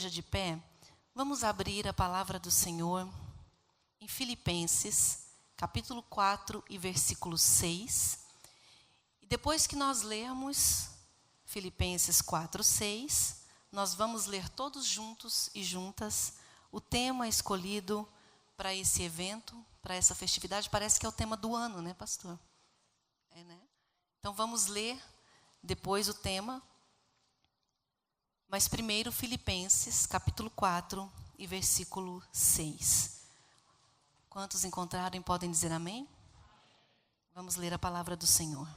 esteja de pé, vamos abrir a palavra do Senhor em Filipenses, capítulo 4 e versículo 6. E depois que nós lermos Filipenses 4, 6, nós vamos ler todos juntos e juntas o tema escolhido para esse evento, para essa festividade. Parece que é o tema do ano, né, pastor? É, né? Então vamos ler depois o tema. Mas primeiro Filipenses, capítulo 4 e versículo 6. Quantos encontrarem podem dizer amém? Vamos ler a palavra do Senhor.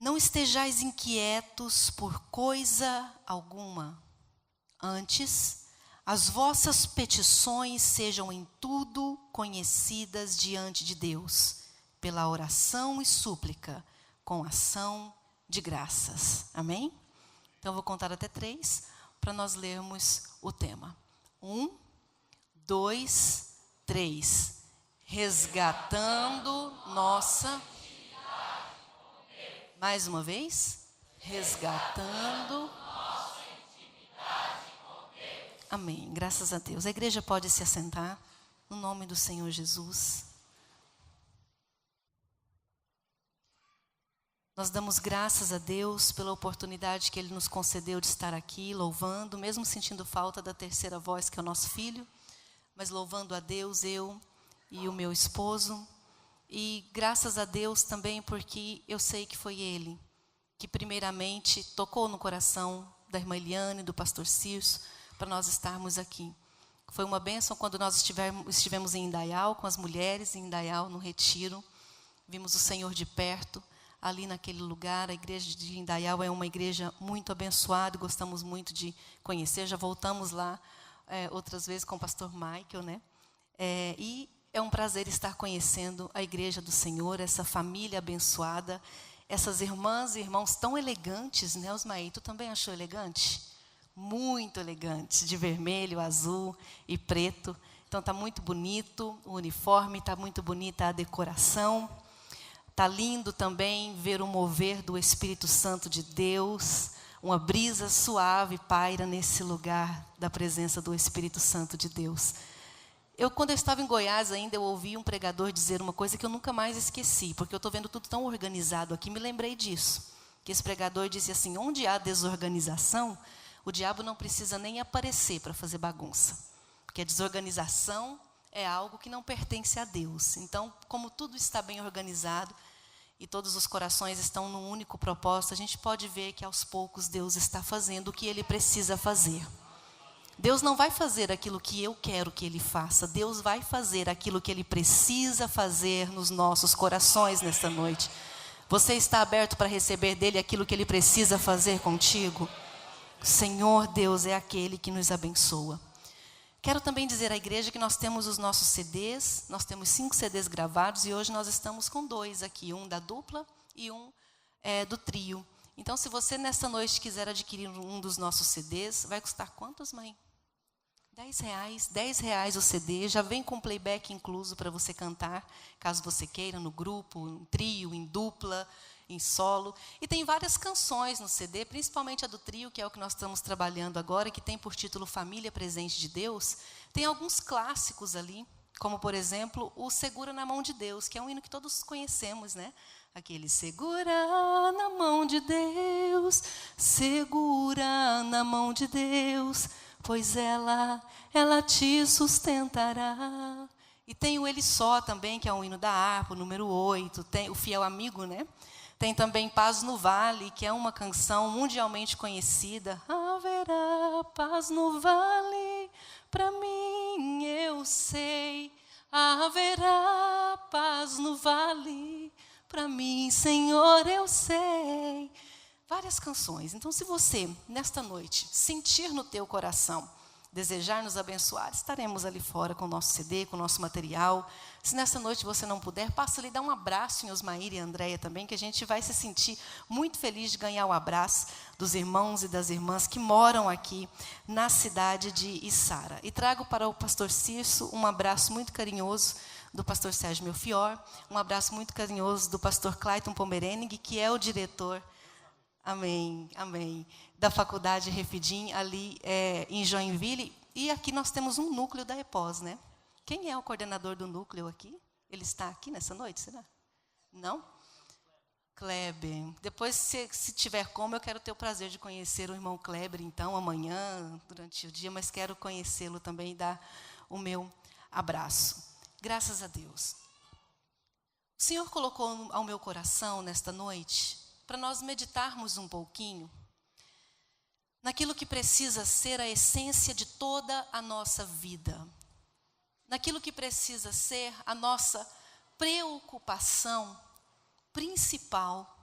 Não estejais inquietos por coisa alguma. Antes, as vossas petições sejam em tudo conhecidas diante de Deus, pela oração e súplica, com ação de graças. Amém? Então, eu vou contar até 3 para nós lermos o tema. 1, 2, 3. Resgatando nossa... Mais uma vez. Resgatando nossa intimidade com Deus. Amém. Graças a Deus. A igreja pode se assentar no nome do Senhor Jesus. Nós damos graças a Deus pela oportunidade que Ele nos concedeu de estar aqui, louvando, mesmo sentindo falta da terceira voz, que é o nosso filho, mas louvando a Deus, eu e o meu esposo. E graças a Deus também, porque eu sei que foi Ele que primeiramente tocou no coração da irmã Eliane, do pastor Cirso, para nós estarmos aqui. Foi uma bênção quando nós estivemos em Indaial, com as mulheres em Indaial, no retiro. Vimos o Senhor de perto, ali naquele lugar. A igreja de Indaial é uma igreja muito abençoada, gostamos muito de conhecer. Já voltamos lá outras vezes com o pastor Michael, né? E é um prazer estar conhecendo a igreja do Senhor, essa família abençoada, essas irmãs e irmãos tão elegantes, né, Osmaí? Tu também achou elegante? Muito elegante, de vermelho, azul e preto. Então está muito bonito o uniforme, está muito bonita a decoração. Está lindo também ver o mover do Espírito Santo de Deus. Uma brisa suave paira nesse lugar da presença do Espírito Santo de Deus. Quando eu estava em Goiás ainda, eu ouvi um pregador dizer uma coisa que eu nunca mais esqueci, porque eu estou vendo tudo tão organizado aqui, me lembrei disso. Que esse pregador disse assim: onde há desorganização, o diabo não precisa nem aparecer para fazer bagunça. Porque a desorganização é algo que não pertence a Deus. Então, como tudo está bem organizado e todos os corações estão num único propósito, a gente pode ver que aos poucos Deus está fazendo o que Ele precisa fazer. Deus não vai fazer aquilo que eu quero que Ele faça. Deus vai fazer aquilo que Ele precisa fazer nos nossos corações nesta noite. Você está aberto para receber dEle aquilo que Ele precisa fazer contigo? O Senhor Deus é aquele que nos abençoa. Quero também dizer à igreja que nós temos os nossos CDs. Nós temos 5 CDs gravados e hoje nós estamos com 2 aqui. Um da dupla e um do trio. Então, se você nesta noite quiser adquirir um dos nossos CDs, vai custar quantos, mãe? R$10, R$10 o CD, já vem com playback incluso para você cantar, caso você queira, no grupo, em trio, em dupla, em solo. E tem várias canções no CD, principalmente a do trio, que é o que nós estamos trabalhando agora, que tem por título Família Presente de Deus. Tem alguns clássicos ali, como, por exemplo, o Segura na Mão de Deus, que é um hino que todos conhecemos, né? Aquele segura na mão de Deus, segura na mão de Deus, pois ela te sustentará. E tem o Ele Só também, que é um hino da harpa, o número 8. Tem o Fiel Amigo, né? Tem também Paz no Vale, que é uma canção mundialmente conhecida. Haverá paz no vale, para mim eu sei. Haverá paz no vale, para mim, Senhor, eu sei. Várias canções. Então, se você, nesta noite, sentir no teu coração, desejar nos abençoar, estaremos ali fora com o nosso CD, com o nosso material. Se nesta noite você não puder, passa ali, dá um abraço em Osmaíra e Andréia também, que a gente vai se sentir muito feliz de ganhar o abraço dos irmãos e das irmãs que moram aqui na cidade de Içara. E trago para o pastor Cirso um abraço muito carinhoso do pastor Sérgio Melfior, um abraço muito carinhoso do pastor Clayton Pomerenig, que é o diretor, amém, amém, da Faculdade Refidim, ali em Joinville. E aqui nós temos um núcleo da EPOS, né? Quem é o coordenador do núcleo aqui? Ele está aqui nessa noite, será? Não? Kleber. Depois, se tiver como, eu quero ter o prazer de conhecer o irmão Kleber, então, amanhã, durante o dia, mas quero conhecê-lo também e dar o meu abraço. Graças a Deus. O Senhor colocou ao meu coração, nesta noite, para nós meditarmos um pouquinho naquilo que precisa ser a essência de toda a nossa vida. Naquilo que precisa ser a nossa preocupação principal,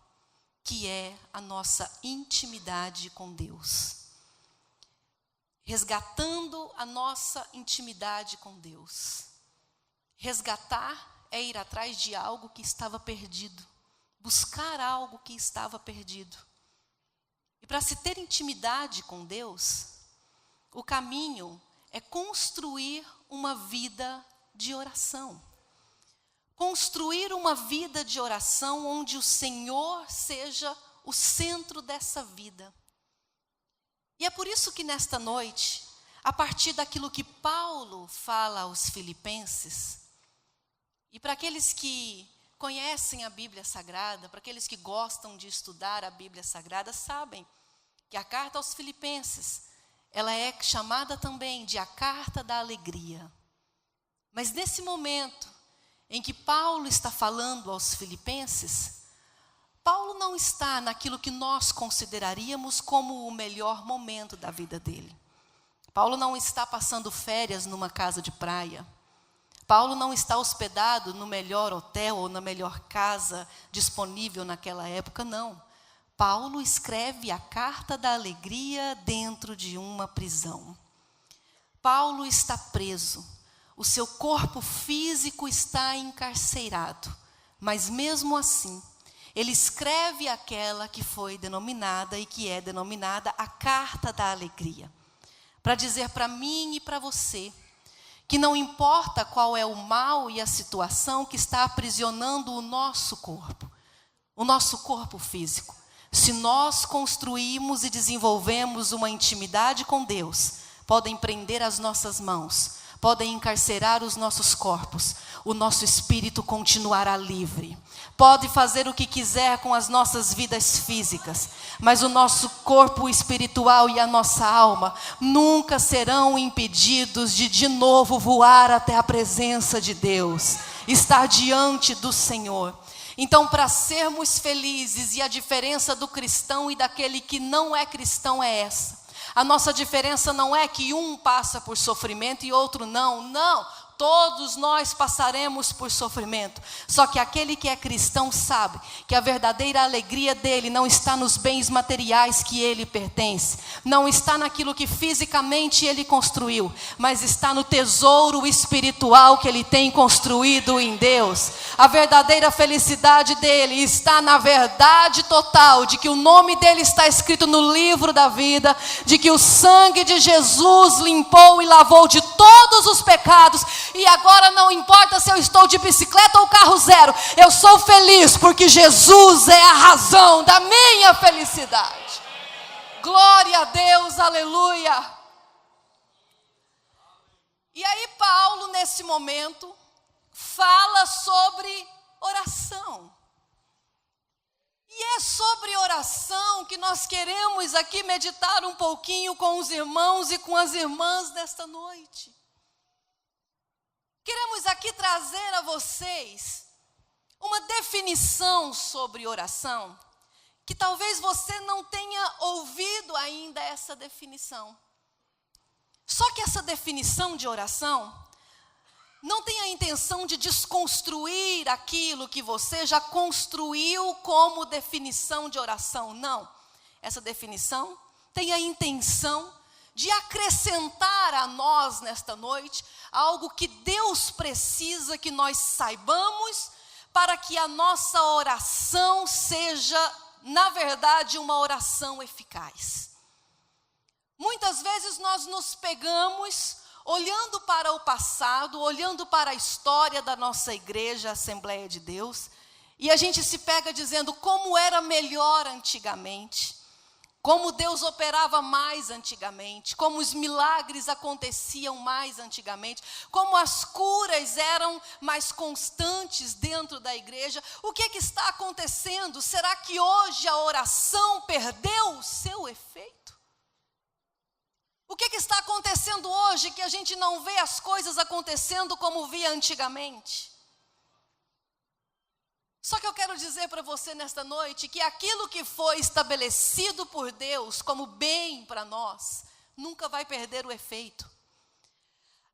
que é a nossa intimidade com Deus. Resgatando a nossa intimidade com Deus. Resgatar é ir atrás de algo que estava perdido. Buscar algo que estava perdido. E para se ter intimidade com Deus, o caminho é construir uma vida de oração. Construir uma vida de oração onde o Senhor seja o centro dessa vida. E é por isso que nesta noite, a partir daquilo que Paulo fala aos Filipenses, e para aqueles que conhecem a Bíblia Sagrada, para aqueles que gostam de estudar a Bíblia Sagrada, sabem que a carta aos Filipenses, ela é chamada também de a carta da alegria. Mas nesse momento em que Paulo está falando aos Filipenses, Paulo não está naquilo que nós consideraríamos como o melhor momento da vida dele. Paulo não está passando férias numa casa de praia. Paulo não está hospedado no melhor hotel ou na melhor casa disponível naquela época, não. Paulo escreve a carta da alegria dentro de uma prisão. Paulo está preso. O seu corpo físico está encarcerado, mas mesmo assim, ele escreve aquela que foi denominada e que é denominada a carta da alegria. Para dizer para mim e para você, que não importa qual é o mal e a situação que está aprisionando o nosso corpo físico. Se nós construímos e desenvolvemos uma intimidade com Deus, podem prender as nossas mãos, podem encarcerar os nossos corpos, o nosso espírito continuará livre. Pode fazer o que quiser com as nossas vidas físicas, mas o nosso corpo espiritual e a nossa alma nunca serão impedidos de novo voar até a presença de Deus, estar diante do Senhor. Então, para sermos felizes, e a diferença do cristão e daquele que não é cristão é essa. A nossa diferença não é que um passa por sofrimento e outro não. Não, todos nós passaremos por sofrimento. Só que aquele que é cristão sabe que a verdadeira alegria dele não está nos bens materiais que ele pertence. Não está naquilo que fisicamente ele construiu, mas está no tesouro espiritual que ele tem construído em Deus. A verdadeira felicidade dele está na verdade total de que o nome dele está escrito no livro da vida, de que o sangue de Jesus limpou e lavou de todos os pecados. E agora não importa se eu estou de bicicleta ou carro zero, eu sou feliz porque Jesus é a razão da minha felicidade. Glória a Deus, aleluia. E aí Paulo, nesse momento, fala sobre oração. E é sobre oração que nós queremos aqui meditar um pouquinho com os irmãos e com as irmãs desta noite. Queremos aqui trazer a vocês uma definição sobre oração, que talvez você não tenha ouvido ainda essa definição. Só que essa definição de oração não tem a intenção de desconstruir aquilo que você já construiu como definição de oração, não. Essa definição tem a intenção de acrescentar a nós nesta noite algo que Deus precisa que nós saibamos para que a nossa oração seja, na verdade, uma oração eficaz. Muitas vezes nós nos pegamos olhando para o passado, olhando para a história da nossa igreja, a Assembleia de Deus, e a gente se pega dizendo como era melhor antigamente, como Deus operava mais antigamente, como os milagres aconteciam mais antigamente, como as curas eram mais constantes dentro da igreja. O que está acontecendo? Será que hoje a oração perdeu o seu efeito? O que está acontecendo hoje que a gente não vê as coisas acontecendo como via antigamente? Só que eu quero dizer para você nesta noite que aquilo que foi estabelecido por Deus como bem para nós, nunca vai perder o efeito.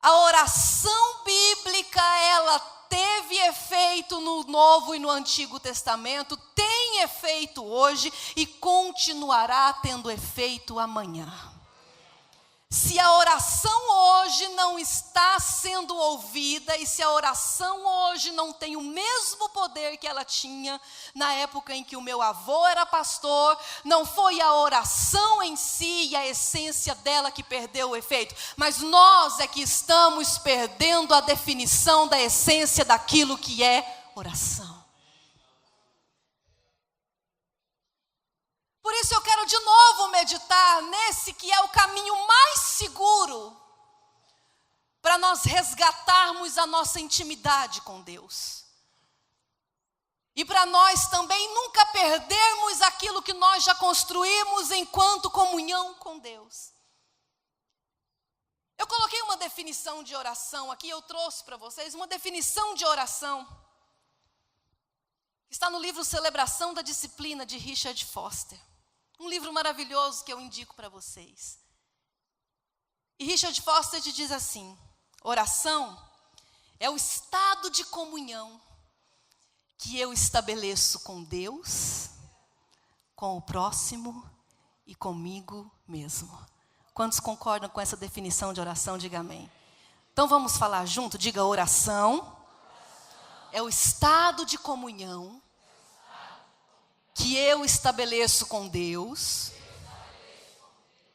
A oração bíblica, ela teve efeito no Novo e no Antigo Testamento, tem efeito hoje e continuará tendo efeito amanhã. Se a oração hoje não está sendo ouvida e se a oração hoje não tem o mesmo poder que ela tinha na época em que o meu avô era pastor, não foi a oração em si e a essência dela que perdeu o efeito, mas nós é que estamos perdendo a definição da essência daquilo que é oração. Por isso eu quero de novo meditar nesse que é o caminho mais seguro para nós resgatarmos a nossa intimidade com Deus. E para nós também nunca perdermos aquilo que nós já construímos enquanto comunhão com Deus. Eu coloquei uma definição de oração aqui, eu trouxe para vocês uma definição de oração. Está no livro Celebração da Disciplina, de Richard Foster. Um livro maravilhoso que eu indico para vocês. E Richard Foster diz assim: oração é o estado de comunhão que eu estabeleço com Deus, com o próximo e comigo mesmo. Quantos concordam com essa definição de oração? Diga amém. Então vamos falar junto? Diga: oração é o estado de comunhão que eu estabeleço com Deus,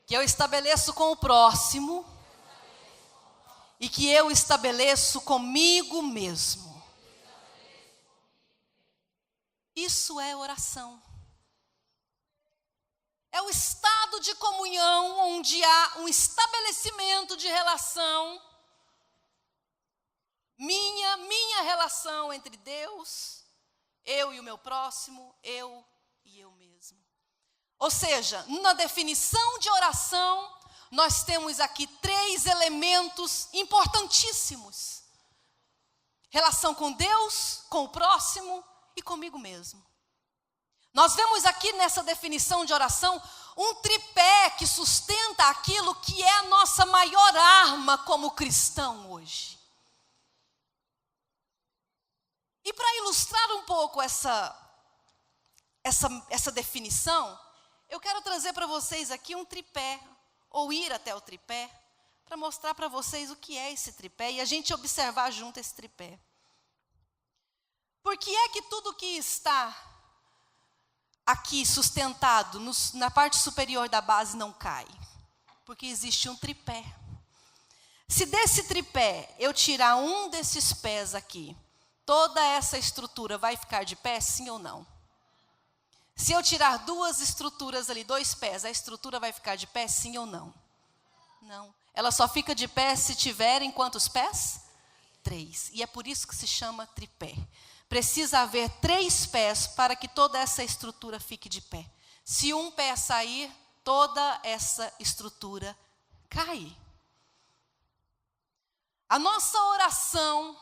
que eu estabeleço com o próximo e que eu estabeleço comigo mesmo. Isso é oração. É o estado de comunhão onde há um estabelecimento de relação, minha relação entre Deus, eu e o meu próximo, eu e eu mesmo. Ou seja, na definição de oração, nós temos aqui 3 elementos importantíssimos: relação com Deus, com o próximo e comigo mesmo. Nós vemos aqui nessa definição de oração um tripé que sustenta aquilo que é a nossa maior arma como cristão hoje. E para ilustrar um pouco essa definição, eu quero trazer para vocês aqui um tripé, ou ir até o tripé, para mostrar para vocês o que é esse tripé e a gente observar junto esse tripé. Por que é que tudo que está aqui sustentado na parte superior da base não cai? Porque existe um tripé. Se desse tripé eu tirar um desses pés aqui, toda essa estrutura vai ficar de pé, sim ou não? Se eu tirar 2 estruturas ali, 2 pés, a estrutura vai ficar de pé, sim ou não? Não. Ela só fica de pé se tiverem quantos pés? 3. E é por isso que se chama tripé. Precisa haver 3 pés para que toda essa estrutura fique de pé. Se um pé sair, toda essa estrutura cai. A nossa oração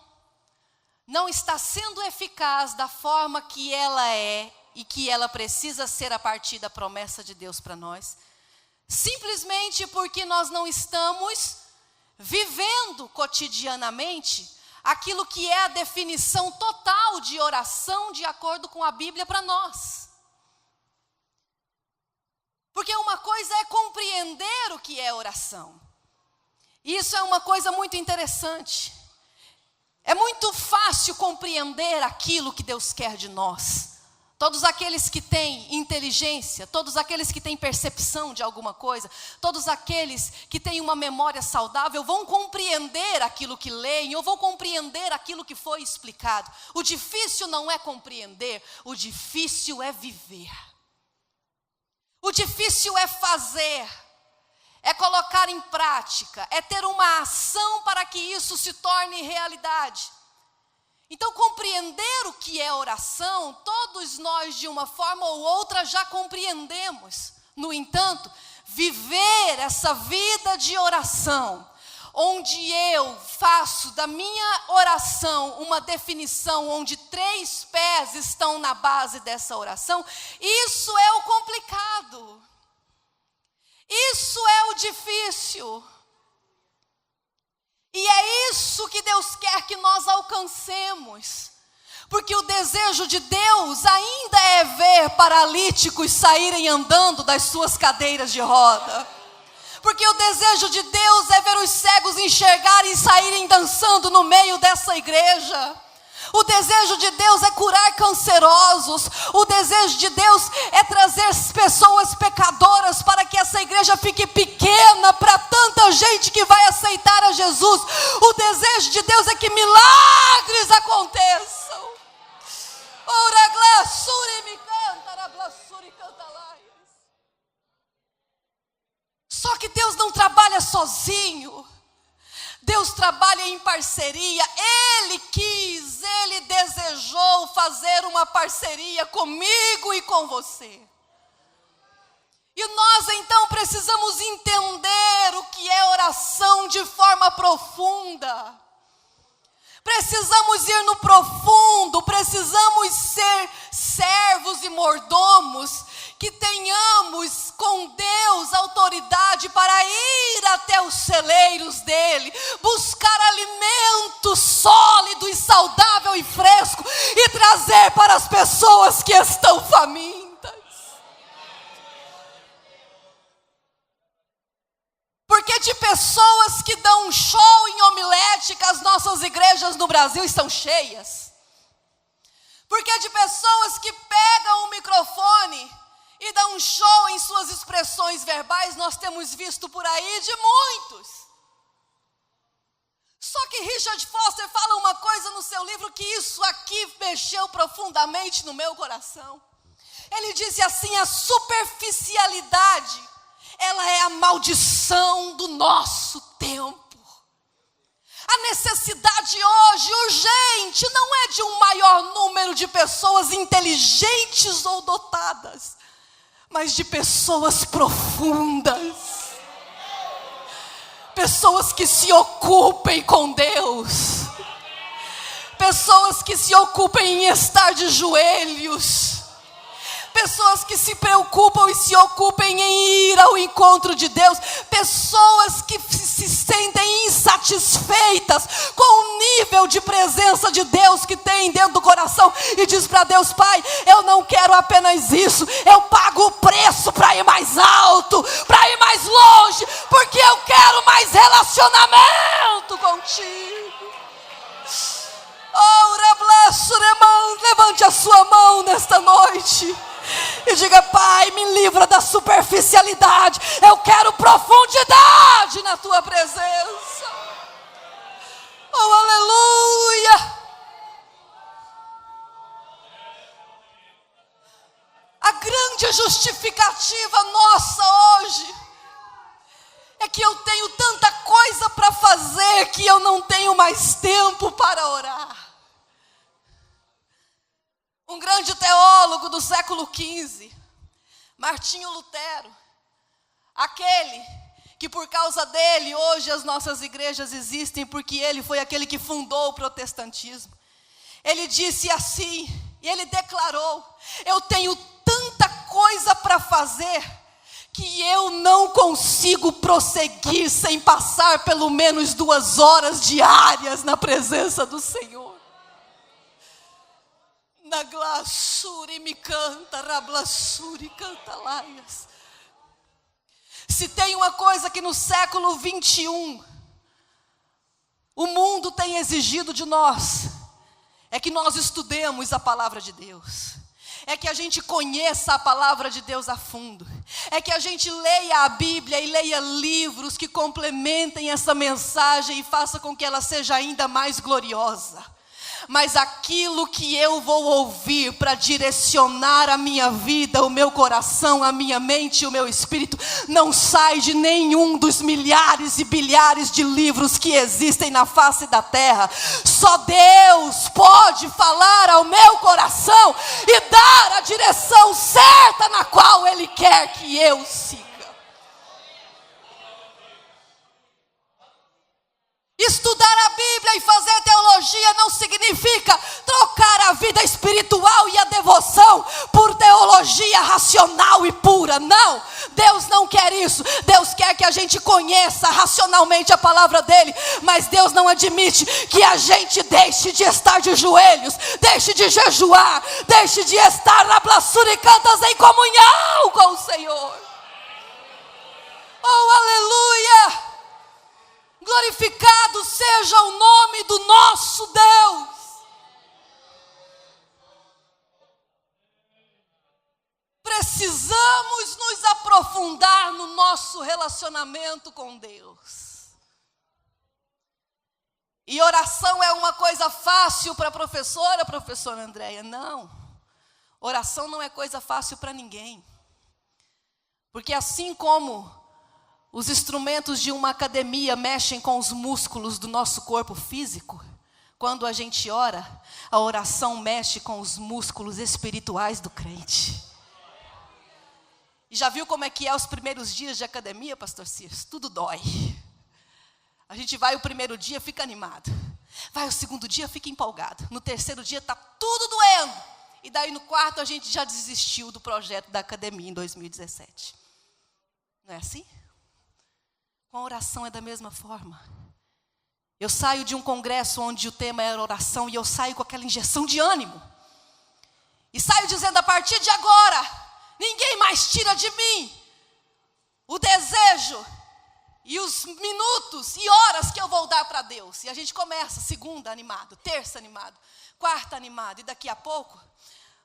não está sendo eficaz da forma que ela é e que ela precisa ser a partir da promessa de Deus para nós, simplesmente porque nós não estamos vivendo cotidianamente aquilo que é a definição total de oração de acordo com a Bíblia para nós. Porque uma coisa é compreender o que é oração. Isso é uma coisa muito interessante. É muito fácil compreender aquilo que Deus quer de nós. Todos aqueles que têm inteligência, todos aqueles que têm percepção de alguma coisa, todos aqueles que têm uma memória saudável vão compreender aquilo que leem ou vão compreender aquilo que foi explicado. O difícil não é compreender, o difícil é viver. O difícil é fazer, é colocar em prática, é ter uma ação para que isso se torne realidade. Então, compreender o que é oração, todos nós de uma forma ou outra já compreendemos. No entanto, viver essa vida de oração, onde eu faço da minha oração uma definição, onde 3 pés estão na base dessa oração, isso é o complicado. Isso é o difícil. E é isso que Deus quer que nós alcancemos. Porque o desejo de Deus ainda é ver paralíticos saírem andando das suas cadeiras de roda. Porque o desejo de Deus é ver os cegos enxergarem e saírem dançando no meio dessa igreja. O desejo de Deus é curar cancerosos. O desejo de Deus é trazer pessoas pecadoras para que essa igreja fique pequena para tanta gente que vai aceitar a Jesus. O desejo de Deus é que milagres aconteçam. Ora glassuri me canta, ra glassuri canta laias. Só que Deus não trabalha sozinho. Deus trabalha em parceria. Ele quis, Ele desejou fazer uma parceria comigo e com você. E nós então precisamos entender o que é oração de forma profunda. Precisamos ir no profundo, precisamos ser servos e mordomos, que tenhamos com Deus autoridade para ir até os celeiros dele, buscar alimento sólido e saudável e fresco e trazer para as pessoas que estão famintas. Porque de pessoas que dão um show em homilética, as nossas igrejas no Brasil estão cheias. Porque de pessoas que pegam o microfone e dão um show em suas expressões verbais, nós temos visto por aí de muitos. Só que Richard Foster fala uma coisa no seu livro que isso aqui mexeu profundamente no meu coração. Ele disse assim: a superficialidade, ela é a maldição do nosso tempo. A necessidade hoje, urgente, não é de um maior número de pessoas inteligentes ou dotadas, mas de pessoas profundas. Pessoas que se ocupem com Deus. Pessoas que se ocupem em estar de joelhos. Pessoas que se preocupam e se ocupem em ir ao encontro de Deus. Pessoas que se sentem insatisfeitas com o nível de presença de Deus que tem dentro do coração. E diz para Deus: Pai, eu não quero apenas isso. Eu pago o preço para ir mais alto, para ir mais longe. Porque eu quero mais relacionamento contigo. Levante a sua mão nesta noite e diga: Pai, me livra da superficialidade. Eu quero profundidade na tua presença. Oh, aleluia. A grande justificativa nossa hoje é que eu tenho tanta coisa para fazer que eu não tenho mais tempo para orar. Um grande teólogo do século XV, Martinho Lutero, aquele que por causa dele hoje as nossas igrejas existem, porque ele foi aquele que fundou o protestantismo. Ele disse assim, e ele declarou: eu tenho tanta coisa para fazer que eu não consigo prosseguir sem passar pelo menos 2 horas diárias na presença do Senhor. Na glassuri me canta, rablassuri canta laias. Se tem uma coisa que no século 21 o mundo tem exigido de nós, é que nós estudemos a palavra de Deus. É que a gente conheça a palavra de Deus a fundo. É que a gente leia a Bíblia e leia livros que complementem essa mensagem e faça com que ela seja ainda mais gloriosa. mas aquilo que eu vou ouvir para direcionar a minha vida, o meu coração, a minha mente e o meu espírito, não sai de nenhum dos milhares e bilhares de livros que existem na face da terra. Só Deus pode falar ao meu coração e dar a direção certa na qual Ele quer que eu siga. Estudar a Bíblia e fazer teologia não significa trocar a vida espiritual e a devoção por teologia racional e pura. Não, Deus não quer isso. Deus quer que a gente conheça racionalmente a palavra dele, mas Deus não admite que a gente deixe de estar de joelhos, deixe de jejuar, deixe de estar na plaçura e cantas em comunhão com o Senhor. Oh, aleluia! Glorificado seja o nome do nosso Deus. Precisamos nos aprofundar no nosso relacionamento com Deus. E oração é uma coisa fácil para a professora Andréia? Não. Oração não é coisa fácil para ninguém. Porque assim como os instrumentos de uma academia mexem com os músculos do nosso corpo físico, quando a gente ora, a oração mexe com os músculos espirituais do crente. E já viu como é que é os primeiros dias de academia, pastor Circe? Tudo dói. A gente vai o primeiro dia, fica animado. Vai o segundo dia, fica empolgado. No terceiro dia está tudo doendo. E daí no quarto a gente já desistiu do projeto da academia em 2017. Não é assim? Com a oração é da mesma forma. Eu saio de um congresso onde o tema era oração e eu saio com aquela injeção de ânimo. E saio dizendo, a partir de agora, ninguém mais tira de mim o desejo e os minutos e horas que eu vou dar para Deus. E a gente começa segunda animado, terça animado, quarta animado. E daqui a pouco,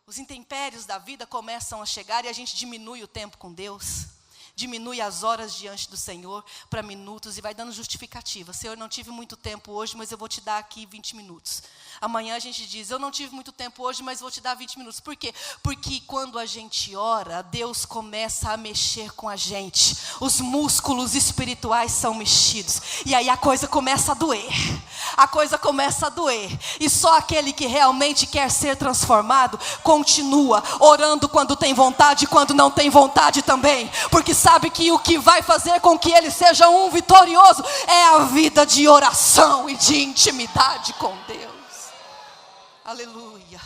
os intempéries da vida começam a chegar e a gente diminui o tempo com Deus. Diminui as horas diante do Senhor para minutos e vai dando justificativa. Senhor, não tive muito tempo hoje, mas eu vou te dar aqui 20 minutos. Amanhã a gente diz, eu não tive muito tempo hoje, mas vou te dar 20 minutos. Por quê? Porque quando a gente ora, Deus começa a mexer com a gente. Os músculos espirituais são mexidos. E aí a coisa começa a doer. A coisa começa a doer. E só aquele que realmente quer ser transformado, continua orando quando tem vontade e quando não tem vontade também. Porque sabe que o que vai fazer com que ele seja um vitorioso é a vida de oração e de intimidade com Deus. Aleluia.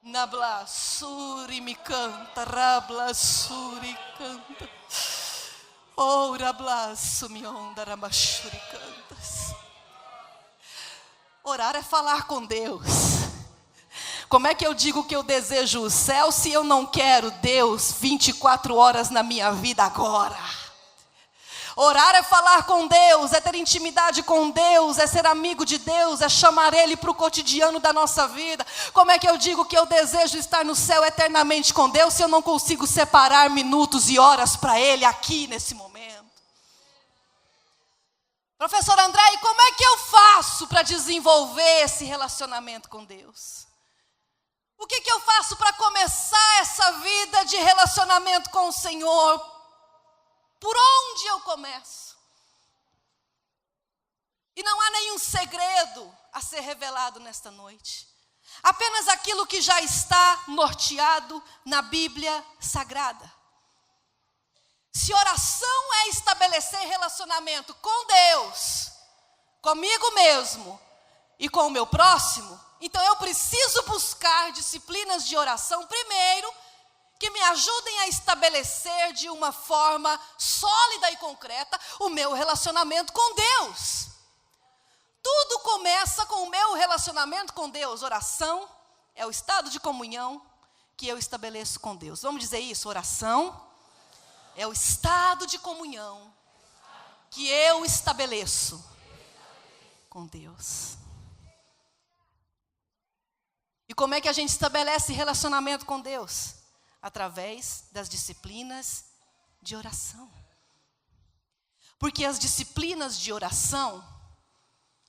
Nabla suri me canta, rabla suri canta. Ora blaço me onda ramachuri cantas. Orar é falar com Deus. Como é que eu digo que eu desejo o céu se eu não quero Deus 24 horas na minha vida agora? Orar é falar com Deus, é ter intimidade com Deus, é ser amigo de Deus, é chamar Ele para o cotidiano da nossa vida. Como é que eu digo que eu desejo estar no céu eternamente com Deus se eu não consigo separar minutos e horas para Ele aqui nesse momento? Professor André, e como é que eu faço para desenvolver esse relacionamento com Deus? O que eu faço para começar essa vida de relacionamento com o Senhor? Por onde eu começo? E não há nenhum segredo a ser revelado nesta noite. Apenas aquilo que já está norteado na Bíblia Sagrada. Se oração é estabelecer relacionamento com Deus, comigo mesmo e com o meu próximo, então eu preciso buscar disciplinas de oração primeiro, que me ajudem a estabelecer de uma forma sólida e concreta o meu relacionamento com Deus. Tudo começa com o meu relacionamento com Deus. Oração é o estado de comunhão que eu estabeleço com Deus. Vamos dizer isso? Oração é o estado de comunhão que eu estabeleço com Deus. E como é que a gente estabelece relacionamento com Deus? Através das disciplinas de oração. Porque as disciplinas de oração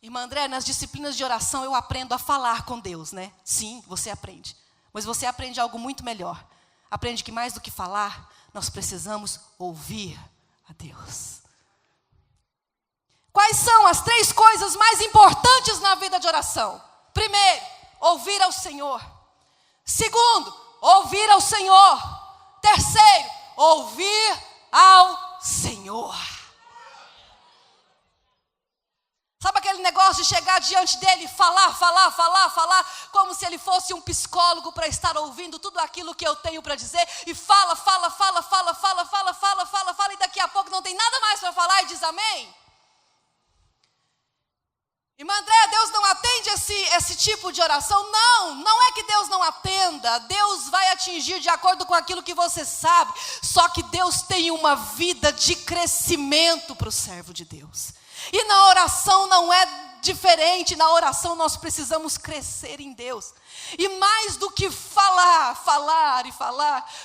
Irmã André, nas disciplinas de oração eu aprendo a falar com Deus, né? Sim, você aprende. Mas você aprende algo muito melhor. Aprende que mais do que falar, nós precisamos ouvir a Deus. Quais são as 3 coisas mais importantes na vida de oração? Primeiro, ouvir ao Senhor. Segundo, ouvir ao Senhor. Terceiro, ouvir ao Senhor. Sabe aquele negócio de chegar diante dele e falar, como se ele fosse um psicólogo para estar ouvindo tudo aquilo que eu tenho para dizer, e fala, e daqui a pouco não tem nada mais para falar e diz amém? Irmã André, Deus não atende esse tipo de oração? Não é que Deus não atenda. Deus vai atingir de acordo com aquilo que você sabe. Só que Deus tem uma vida de crescimento para o servo de Deus. E na oração não é diferente. Na oração nós precisamos crescer em Deus. E mais do que falar,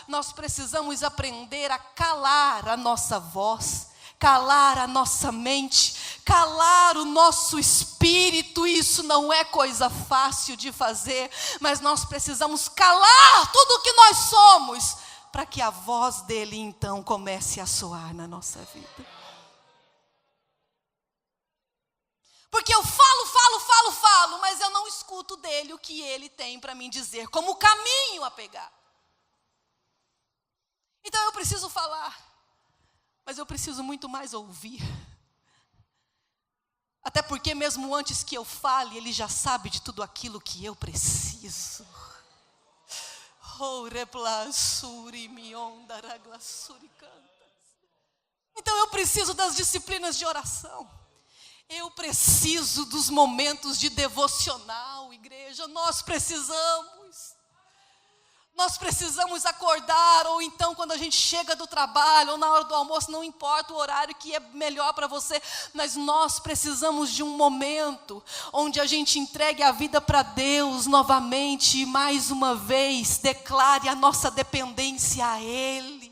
nós precisamos aprender a calar a nossa voz, calar a nossa mente, calar o nosso espírito. Isso não é coisa fácil de fazer, mas nós precisamos calar tudo o que nós somos, para que a voz dele então comece a soar na nossa vida. Porque eu falo, mas eu não escuto dele o que ele tem para mim dizer, como caminho a pegar. Então eu preciso falar, mas eu preciso muito mais ouvir. Até porque mesmo antes que eu fale, ele já sabe de tudo aquilo que eu preciso. Então eu preciso das disciplinas de oração. Eu preciso dos momentos de devocional, igreja. Nós precisamos acordar, ou então quando a gente chega do trabalho, ou na hora do almoço, não importa o horário que é melhor para você, mas nós precisamos de um momento onde a gente entregue a vida para Deus novamente, e mais uma vez declare a nossa dependência a Ele.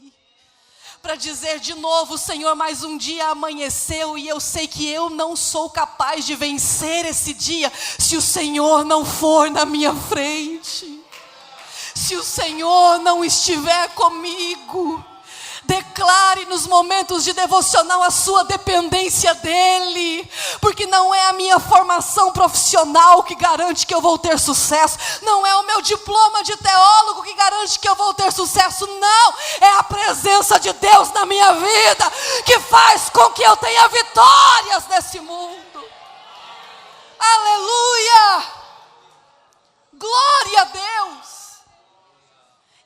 Para dizer de novo, Senhor, mais um dia amanheceu e eu sei que eu não sou capaz de vencer esse dia se o Senhor não for na minha frente. Se o Senhor não estiver comigo. Declare nos momentos de devocional a sua dependência dEle, porque não é a minha formação profissional que garante que eu vou ter sucesso, não é o meu diploma de teólogo que garante que eu vou ter sucesso, não, é a presença de Deus na minha vida, que faz com que eu tenha vitórias nesse mundo. Aleluia, glória a Deus.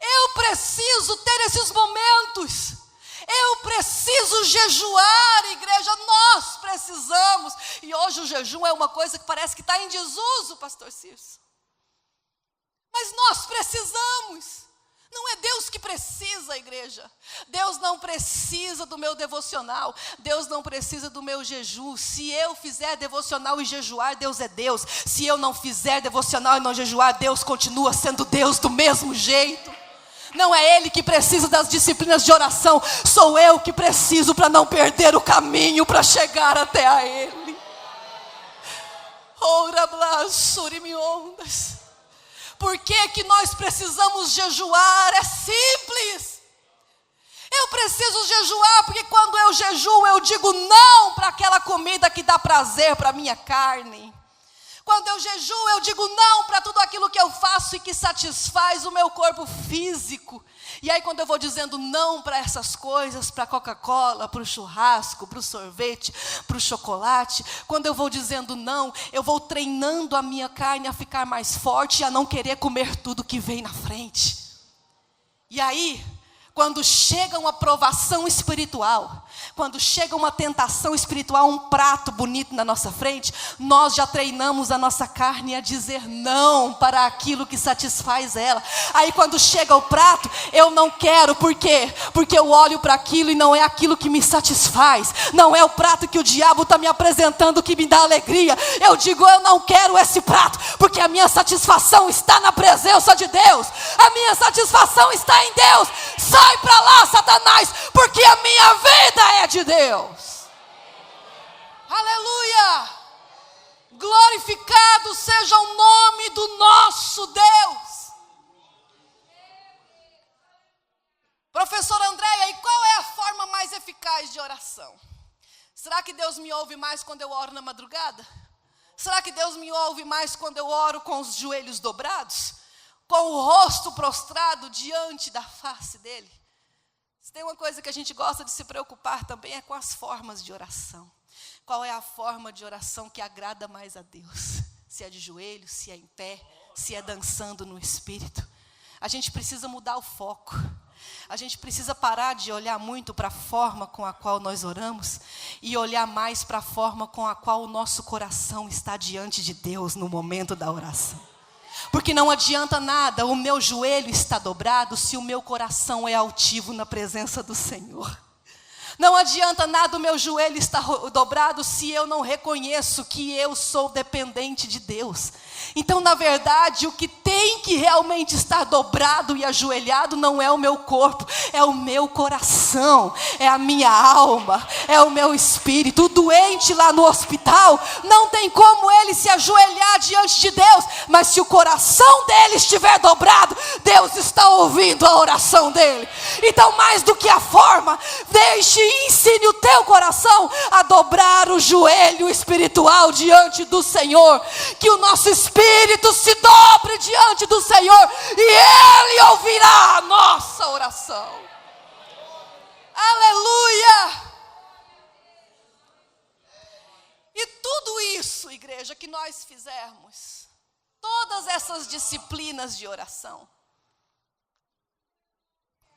Eu preciso ter esses momentos. Eu preciso jejuar, igreja. Nós precisamos. E hoje o jejum é uma coisa que parece que está em desuso, pastor Cirso. Mas nós precisamos. Não é Deus que precisa, igreja. Deus não precisa do meu devocional. Deus não precisa do meu jejum. Se eu fizer devocional e jejuar, Deus é Deus. Se eu não fizer devocional e não jejuar, Deus continua sendo Deus do mesmo jeito. Não é Ele que precisa das disciplinas de oração, sou eu que preciso para não perder o caminho para chegar até a Ele. Ora blasuriminondas. Por que nós precisamos jejuar? É simples. Eu preciso jejuar porque quando eu jejuo eu digo não para aquela comida que dá prazer para a minha carne. Quando eu jejuo, eu digo não para tudo aquilo que eu faço e que satisfaz o meu corpo físico. E aí quando eu vou dizendo não para essas coisas, para a Coca-Cola, para o churrasco, para o sorvete, para o chocolate, quando eu vou dizendo não, eu vou treinando a minha carne a ficar mais forte e a não querer comer tudo que vem na frente. E aí, quando chega uma provação espiritual, quando chega uma tentação espiritual, um prato bonito na nossa frente, nós já treinamos a nossa carne a dizer não para aquilo que satisfaz ela. Aí quando chega o prato, eu não quero, por quê? Porque eu olho para aquilo e não é aquilo que me satisfaz, não é o prato que o diabo está me apresentando que me dá alegria. Eu digo, eu não quero esse prato, porque a minha satisfação está na presença de Deus, a minha satisfação está em Deus. Sai para lá, Satanás, porque a minha vida é de Deus. Aleluia, Glorificado seja o nome do nosso Deus. Professora Andréia, e qual é a forma mais eficaz de oração? Será que Deus me ouve mais quando eu oro na madrugada? Será que Deus me ouve mais quando eu oro com os joelhos dobrados? Com o rosto prostrado diante da face dele? Se tem uma coisa que a gente gosta de se preocupar também é com as formas de oração. Qual é a forma de oração que agrada mais a Deus? Se é de joelhos, se é em pé, se é dançando no Espírito. A gente precisa mudar o foco. A gente precisa parar de olhar muito para a forma com a qual nós oramos e olhar mais para a forma com a qual o nosso coração está diante de Deus no momento da oração. Porque não adianta nada o meu joelho estar dobrado se o meu coração é altivo na presença do Senhor. Não adianta nada o meu joelho estar dobrado se eu não reconheço que eu sou dependente de Deus. Então, na verdade, o que tem que realmente estar dobrado e ajoelhado não é o meu corpo, é o meu coração, é a minha alma, é o meu espírito. O doente lá no hospital, não tem como ele se ajoelhar diante de Deus, mas se o coração dele estiver dobrado, Deus está ouvindo a oração dele. Então, mais do que a forma, deixe e ensine o teu coração a dobrar o joelho espiritual diante do Senhor, que o nosso espírito se dobre diante do Senhor e Ele ouvirá a nossa oração. Aleluia! E tudo isso, igreja, que nós fizermos, todas essas disciplinas de oração,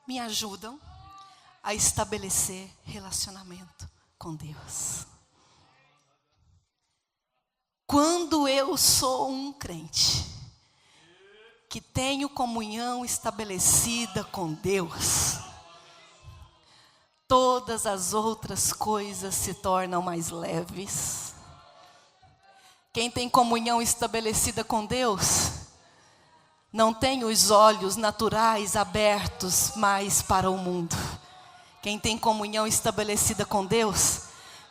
me ajudam a estabelecer relacionamento com Deus. Quando eu sou um crente que tenho comunhão estabelecida com Deus, todas as outras coisas se tornam mais leves. Quem tem comunhão estabelecida com Deus, não tem os olhos naturais abertos mais para o mundo. Quem tem comunhão estabelecida com Deus,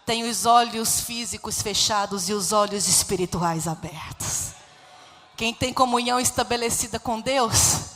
tem os olhos físicos fechados e os olhos espirituais abertos. Quem tem comunhão estabelecida com Deus,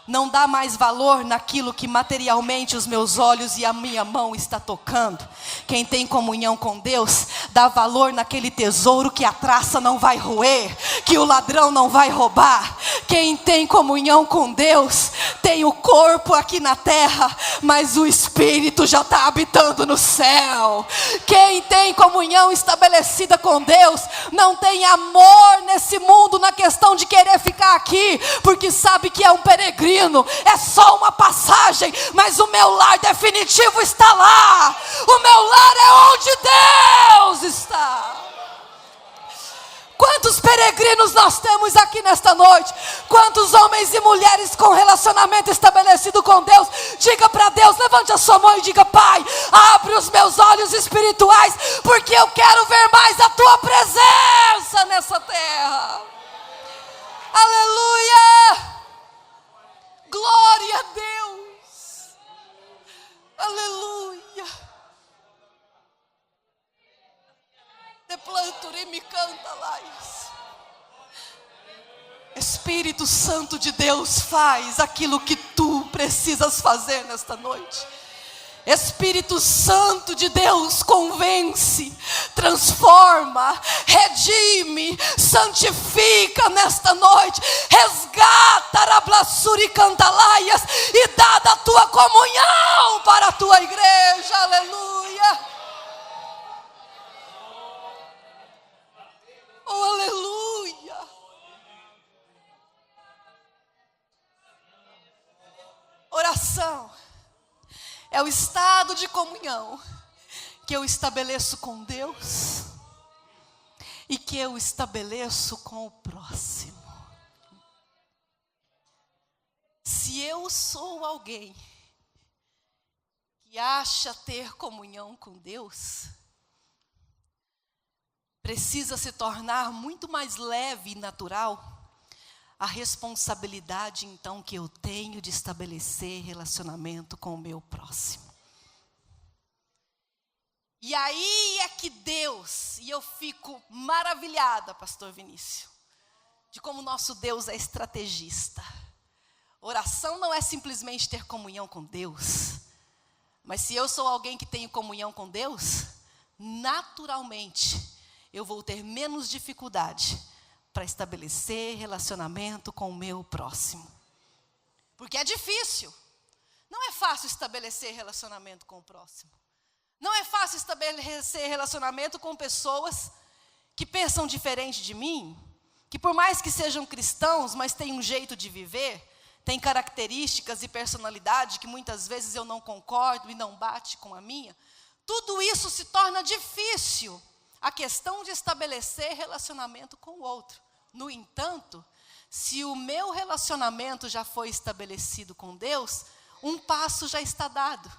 não dá mais valor naquilo que materialmente os meus olhos e a minha mão está tocando. Quem tem comunhão com Deus, dá valor naquele tesouro que a traça não vai roer, que o ladrão não vai roubar. Quem tem comunhão com Deus, tem o corpo aqui na terra, mas o espírito já está habitando no céu. Quem tem comunhão estabelecida com Deus, não tem amor nesse mundo na questão de querer ficar aqui, porque sabe que é um peregrino. É só uma passagem, mas o meu lar definitivo está lá. O meu lar é onde Deus está. Quantos peregrinos nós temos aqui nesta noite? Quantos homens e mulheres com relacionamento estabelecido com Deus? Diga para Deus, levante a sua mão e diga: Pai, abre os meus olhos espirituais, porque eu quero ver mais a tua presença nessa terra. Aleluia! Glória a Deus! Aleluia! De planture me canta lá isso. Espírito Santo de Deus, faz aquilo que tu precisas fazer nesta noite. Espírito Santo de Deus, convence, transforma, redime, santifica nesta noite, resgata Rablassuri Cantalaias e dá da tua comunhão para a tua igreja. Aleluia! Oh, aleluia! Oração é o estado de comunhão que eu estabeleço com Deus e que eu estabeleço com o próximo. Se eu sou alguém que acha ter comunhão com Deus, precisa se tornar muito mais leve e natural a responsabilidade, então, que eu tenho de estabelecer relacionamento com o meu próximo. E aí é que Deus, e eu fico maravilhada, pastor Vinícius, de como nosso Deus é estrategista. Oração não é simplesmente ter comunhão com Deus, mas se eu sou alguém que tenho comunhão com Deus, naturalmente eu vou ter menos dificuldade para estabelecer relacionamento com o meu próximo. Porque é difícil, não é fácil estabelecer relacionamento com o próximo. Não é fácil estabelecer relacionamento com pessoas que pensam diferente de mim, que por mais que sejam cristãos, mas têm um jeito de viver, têm características e personalidade que muitas vezes eu não concordo e não bate com a minha. Tudo isso se torna difícil, a questão de estabelecer relacionamento com o outro. No entanto, se o meu relacionamento já foi estabelecido com Deus, um passo já está dado.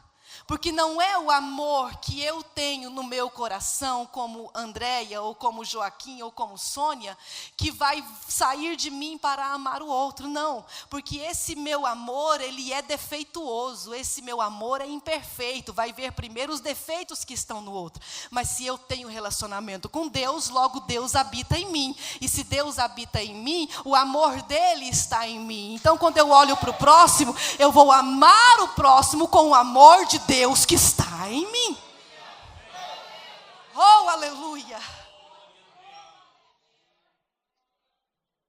Porque não é o amor que eu tenho no meu coração, como Andréia, ou como Joaquim, ou como Sônia, que vai sair de mim para amar o outro. Não, porque esse meu amor, ele é defeituoso, esse meu amor é imperfeito, vai ver primeiro os defeitos que estão no outro. Mas se eu tenho relacionamento com Deus, logo Deus habita em mim. E se Deus habita em mim, o amor dele está em mim. Então quando eu olho para o próximo, eu vou amar o próximo com o amor de Deus que está em mim. Oh, aleluia!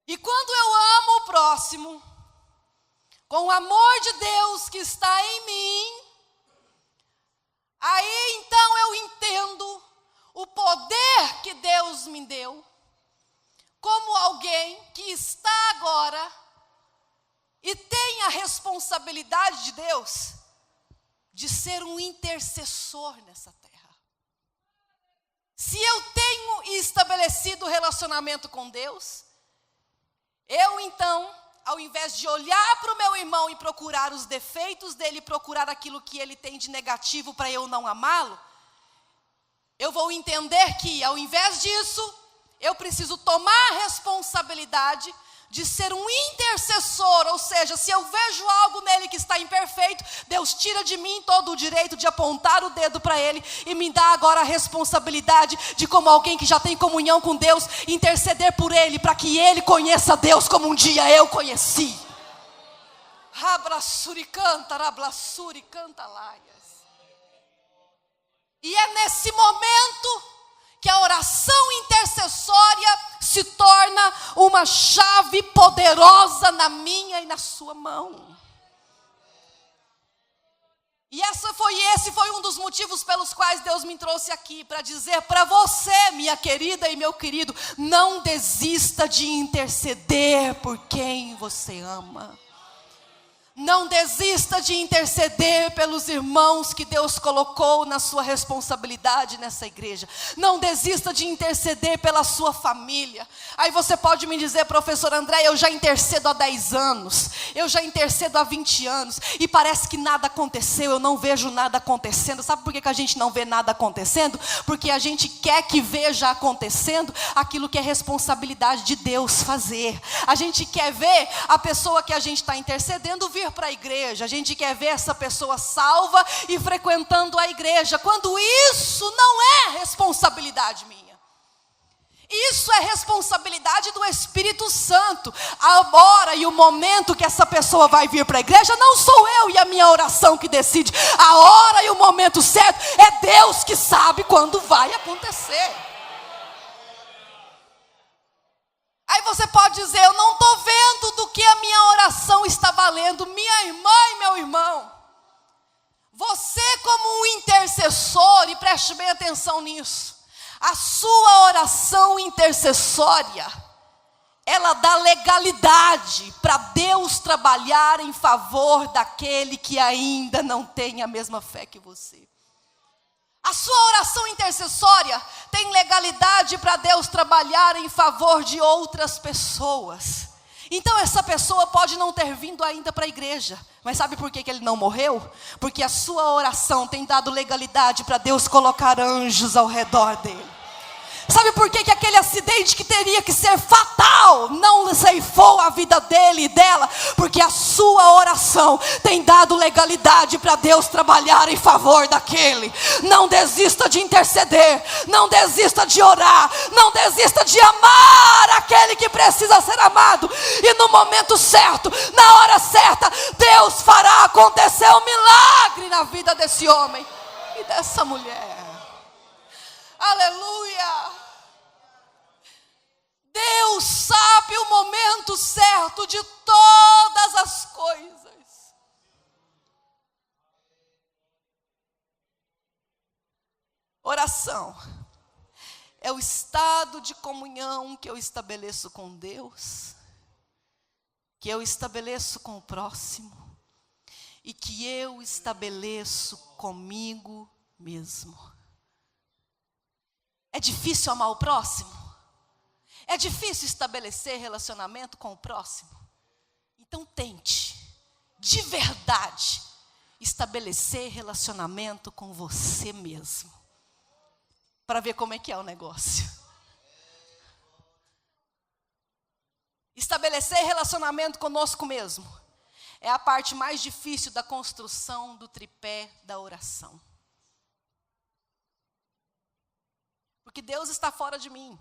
E quando eu amo o próximo, com o amor de Deus que está em mim, aí então eu entendo o poder que Deus me deu, como alguém que está agora e tem a responsabilidade de Deus de ser um intercessor nessa terra. Se eu tenho estabelecido relacionamento com Deus, eu então, ao invés de olhar para o meu irmão e procurar os defeitos dele, procurar aquilo que ele tem de negativo para eu não amá-lo, eu vou entender que, ao invés disso, eu preciso tomar a responsabilidade de ser um intercessor, ou seja, se eu vejo algo nele que está imperfeito, Deus tira de mim todo o direito de apontar o dedo para ele e me dá agora a responsabilidade de, como alguém que já tem comunhão com Deus, interceder por ele, para que ele conheça Deus como um dia eu conheci. Rabrassuri canta, rablassuri canta laias. E é nesse momento que a oração intercessória se torna uma chave poderosa na minha e na sua mão. E esse foi um dos motivos pelos quais Deus me trouxe aqui, para dizer para você, minha querida e meu querido, não desista de interceder por quem você ama. Não desista de interceder pelos irmãos que Deus colocou na sua responsabilidade nessa igreja. Não desista de interceder pela sua família. Aí você pode me dizer, professor André, eu já intercedo há 10 anos. Eu já intercedo há 20 anos. E parece que nada aconteceu, eu não vejo nada acontecendo. Sabe por que a gente não vê nada acontecendo? Porque a gente quer que veja acontecendo aquilo que é responsabilidade de Deus fazer. A gente quer ver a pessoa que a gente está intercedendo vir para a igreja, a gente quer ver essa pessoa salva e frequentando a igreja, quando isso não é responsabilidade minha. Isso é responsabilidade do Espírito Santo. A hora e o momento que essa pessoa vai vir para a igreja, não sou eu e a minha oração que decide. A hora e o momento certo, é Deus que sabe quando vai acontecer. Aí você pode dizer, eu não estou vendo do que a minha oração está valendo. Minha irmã e meu irmão, você como um intercessor, e preste bem atenção nisso, a sua oração intercessória, ela dá legalidade para Deus trabalhar em favor daquele que ainda não tem a mesma fé que você. A sua oração intercessória tem legalidade para Deus trabalhar em favor de outras pessoas. Então essa pessoa pode não ter vindo ainda para a igreja, mas sabe por que ele não morreu? Porque a sua oração tem dado legalidade para Deus colocar anjos ao redor dele. Sabe por que aquele acidente que teria que ser fatal não ceifou a vida dele e dela? Porque a sua oração tem dado legalidade para Deus trabalhar em favor daquele. Não desista de interceder, não desista de orar, não desista de amar aquele que precisa ser amado. E no momento certo, na hora certa, Deus fará acontecer um milagre na vida desse homem e dessa mulher. Aleluia! Deus sabe o momento certo de todas as coisas. Oração é o estado de comunhão que eu estabeleço com Deus, que eu estabeleço com o próximo e que eu estabeleço comigo mesmo. É difícil amar o próximo? É difícil estabelecer relacionamento com o próximo? Então tente, de verdade, estabelecer relacionamento com você mesmo. Para ver como é que é o negócio. Estabelecer relacionamento conosco mesmo é a parte mais difícil da construção do tripé da oração. Porque Deus está fora de mim.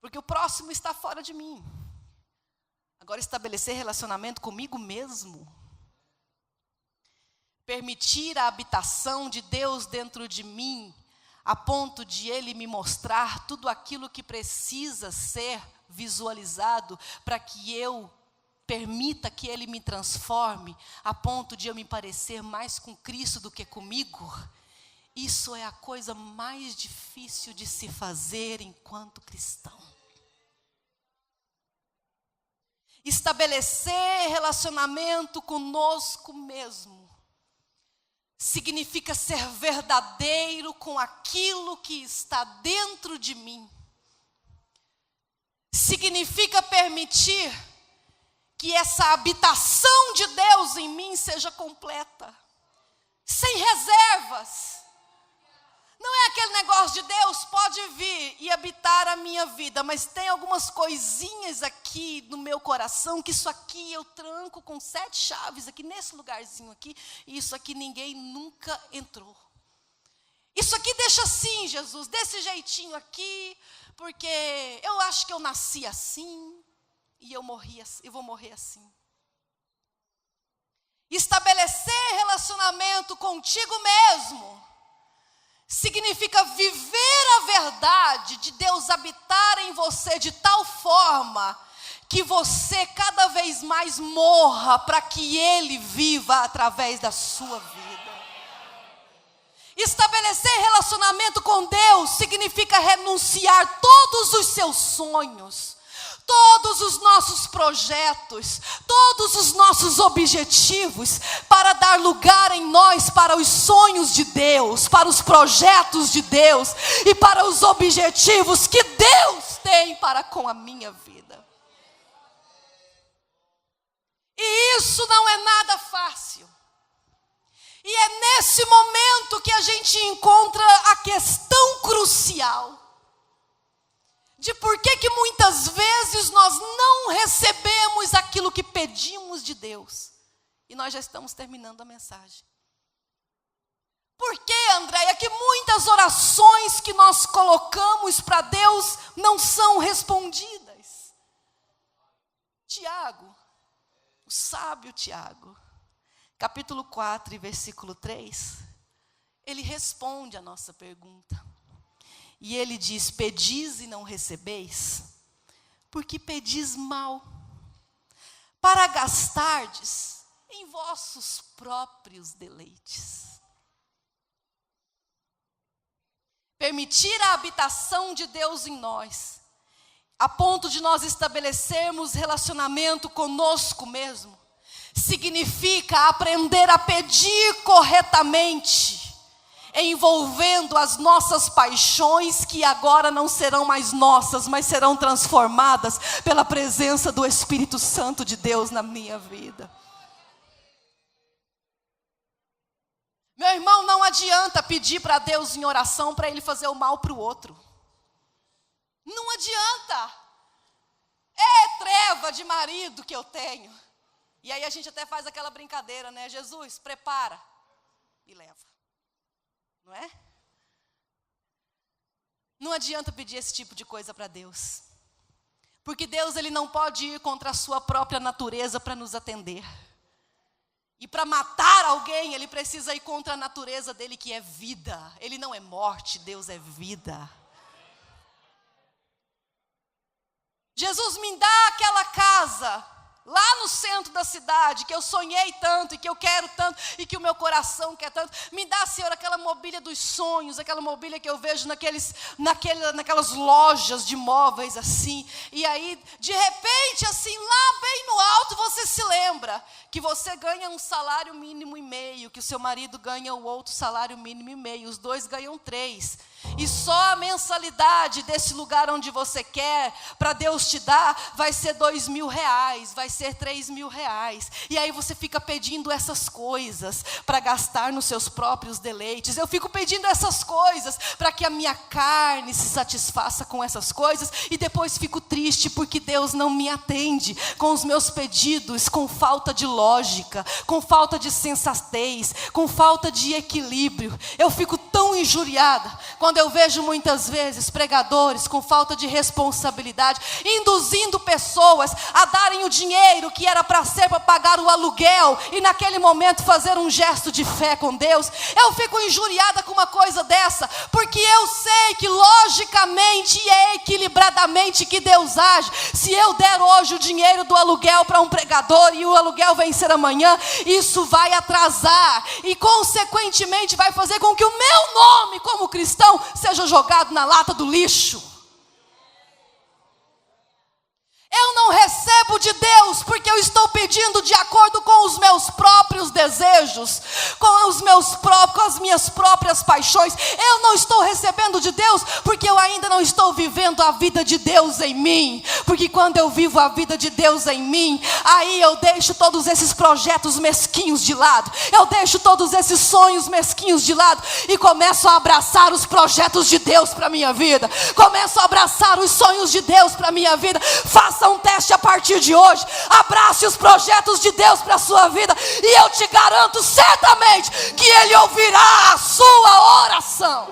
Porque o próximo está fora de mim. Agora, estabelecer relacionamento comigo mesmo. Permitir a habitação de Deus dentro de mim, a ponto de Ele me mostrar tudo aquilo que precisa ser visualizado, para que eu permita que Ele me transforme, a ponto de eu me parecer mais com Cristo do que comigo. Isso é a coisa mais difícil de se fazer enquanto cristão. Estabelecer relacionamento conosco mesmo significa ser verdadeiro com aquilo que está dentro de mim. Significa permitir que essa habitação de Deus em mim seja completa, sem reservas. Não é aquele negócio de Deus pode vir e habitar a minha vida, mas tem algumas coisinhas aqui no meu coração, que isso aqui eu tranco com 7 chaves aqui nesse lugarzinho aqui, e isso aqui ninguém nunca entrou. Isso aqui deixa assim, Jesus, desse jeitinho aqui, porque eu acho que eu nasci assim, e eu vou morrer assim. Estabelecer relacionamento contigo mesmo significa viver a verdade de Deus habitar em você de tal forma que você cada vez mais morra para que Ele viva através da sua vida. Estabelecer relacionamento com Deus significa renunciar todos os seus sonhos, todos os nossos projetos, todos os nossos objetivos, para dar lugar em nós para os sonhos de Deus, para os projetos de Deus e para os objetivos que Deus tem para com a minha vida. E isso não é nada fácil. E é nesse momento que a gente encontra a questão crucial de por que muitas vezes nós não recebemos aquilo que pedimos de Deus. E nós já estamos terminando a mensagem. Por que, Andréia, que muitas orações que nós colocamos para Deus não são respondidas? Tiago, o sábio Tiago, capítulo 4 e versículo 3, ele responde a nossa pergunta. E ele diz: pedis e não recebeis, porque pedis mal, para gastardes em vossos próprios deleites. Permitir a habitação de Deus em nós, a ponto de nós estabelecermos relacionamento conosco mesmo, significa aprender a pedir corretamente, envolvendo as nossas paixões, que agora não serão mais nossas, mas serão transformadas pela presença do Espírito Santo de Deus na minha vida. Meu irmão, não adianta pedir para Deus em oração para Ele fazer o mal para o outro. Não adianta. É treva de marido que eu tenho. E aí a gente até faz aquela brincadeira, né? Jesus, prepara e leva. Não é? Não adianta pedir esse tipo de coisa para Deus. Porque Deus, ele não pode ir contra a sua própria natureza para nos atender. E para matar alguém, ele precisa ir contra a natureza dele, que é vida. Ele não é morte, Deus é vida. Jesus, me dá aquela casa lá no centro da cidade, que eu sonhei tanto, e que eu quero tanto, e que o meu coração quer tanto. Me dá, Senhor, aquela mobília dos sonhos, aquela mobília que eu vejo naquelas lojas de móveis assim. E aí, de repente, assim, lá bem no alto, você se lembra que você ganha um salário mínimo e meio, que o seu marido ganha o outro salário mínimo e meio, os dois ganham 3. E só a mensalidade desse lugar onde você quer, para Deus te dar, vai ser R$2.000, vai ser R$3.000. E aí você fica pedindo essas coisas para gastar nos seus próprios deleites. Eu fico pedindo essas coisas para que a minha carne se satisfaça com essas coisas. E depois fico triste porque Deus não me atende com os meus pedidos, com falta de lógica, com falta de sensatez, com falta de equilíbrio. Eu fico tão injuriada quando eu vejo muitas vezes pregadores com falta de responsabilidade, induzindo pessoas a darem o dinheiro que era para ser para pagar o aluguel, e naquele momento fazer um gesto de fé com Deus. Eu fico injuriada com uma coisa dessa, porque eu sei que logicamente e equilibradamente que Deus age. Se eu der hoje o dinheiro do aluguel para um pregador e o aluguel vencer amanhã, isso vai atrasar e consequentemente vai fazer com que o meu nome como cristão seja jogado na lata do lixo. Eu não recebo de Deus porque eu estou pedindo de acordo com os meus próprios desejos, com as minhas próprias paixões. Eu não estou recebendo de Deus porque eu ainda não estou vivendo a vida de Deus em mim. Porque quando eu vivo a vida de Deus em mim, aí eu deixo todos esses projetos mesquinhos de lado, eu deixo todos esses sonhos mesquinhos de lado e começo a abraçar os projetos de Deus para a minha vida. Começo a abraçar os sonhos de Deus para a minha vida. Faça um teste a partir de hoje. Abrace os projetos de Deus para a sua vida, e eu te garanto certamente que Ele ouvirá a sua oração.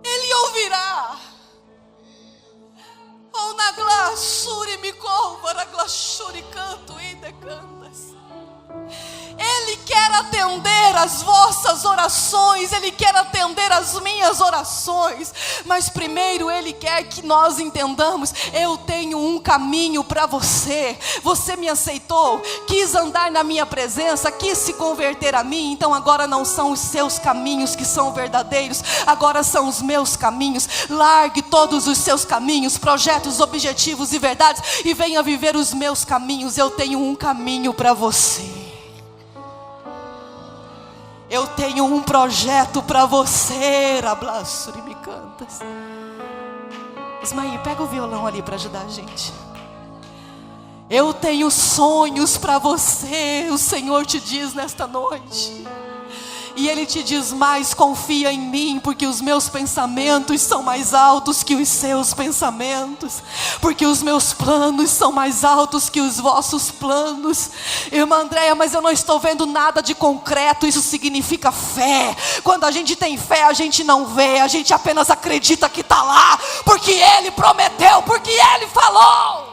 Ele ouvirá. Oh, na glaçure me couva, na glaçure canto e decantas. Ele quer atender as vossas orações, Ele quer atender as minhas orações, mas primeiro Ele quer que nós entendamos: eu tenho um caminho para você. Você me aceitou, quis andar na minha presença, quis se converter a mim, então agora não são os seus caminhos que são verdadeiros, agora são os meus caminhos. Largue todos os seus caminhos, projetos, objetivos e verdades, e venha viver os meus caminhos. Eu tenho um caminho para você. Eu tenho um projeto para você. Rablaçuri me cantas. Ismael, pega o violão ali para ajudar a gente. Eu tenho sonhos para você, o Senhor te diz nesta noite. E Ele te diz mais: confia em mim, porque os meus pensamentos são mais altos que os seus pensamentos, porque os meus planos são mais altos que os vossos planos. Irmã Andréia, mas eu não estou vendo nada de concreto. Isso significa fé. Quando a gente tem fé, a gente não vê, a gente apenas acredita que está lá, porque Ele prometeu, porque Ele falou.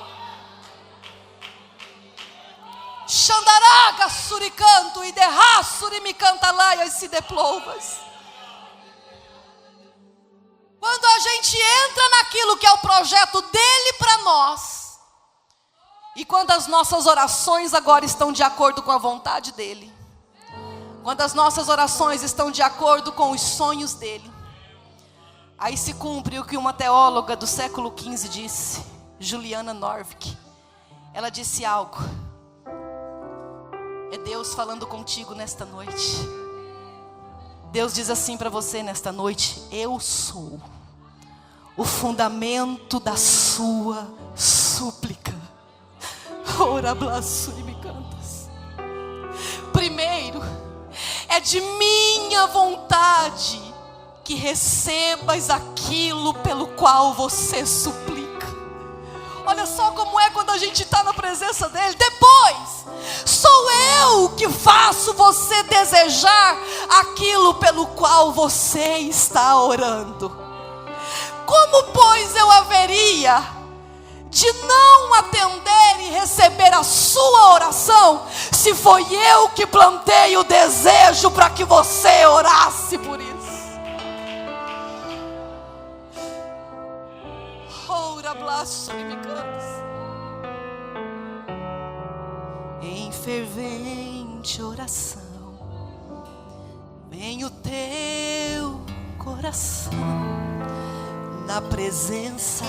Xandaraga suricanto e derra surimicantalaia e se deplouvas. Quando a gente entra naquilo que é o projeto dele para nós, e quando as nossas orações agora estão de acordo com a vontade dele, quando as nossas orações estão de acordo com os sonhos dele, aí se cumpre o que uma teóloga do século XV disse, Juliana Norvig. Ela disse algo. É Deus falando contigo nesta noite. Deus diz assim para você nesta noite: eu sou o fundamento da sua súplica. Ora blasfêmia me cantas. Primeiro, é de minha vontade que recebas aquilo pelo qual você suplica. Olha só como é quando a gente está na presença dele. Depois, sou eu que faço você desejar aquilo pelo qual você está orando. Como, pois, eu haveria de não atender e receber a sua oração, se foi eu que plantei o desejo para que você orasse por isso? Ora, blasfemicamos. Em fervente oração, vem o teu coração na presença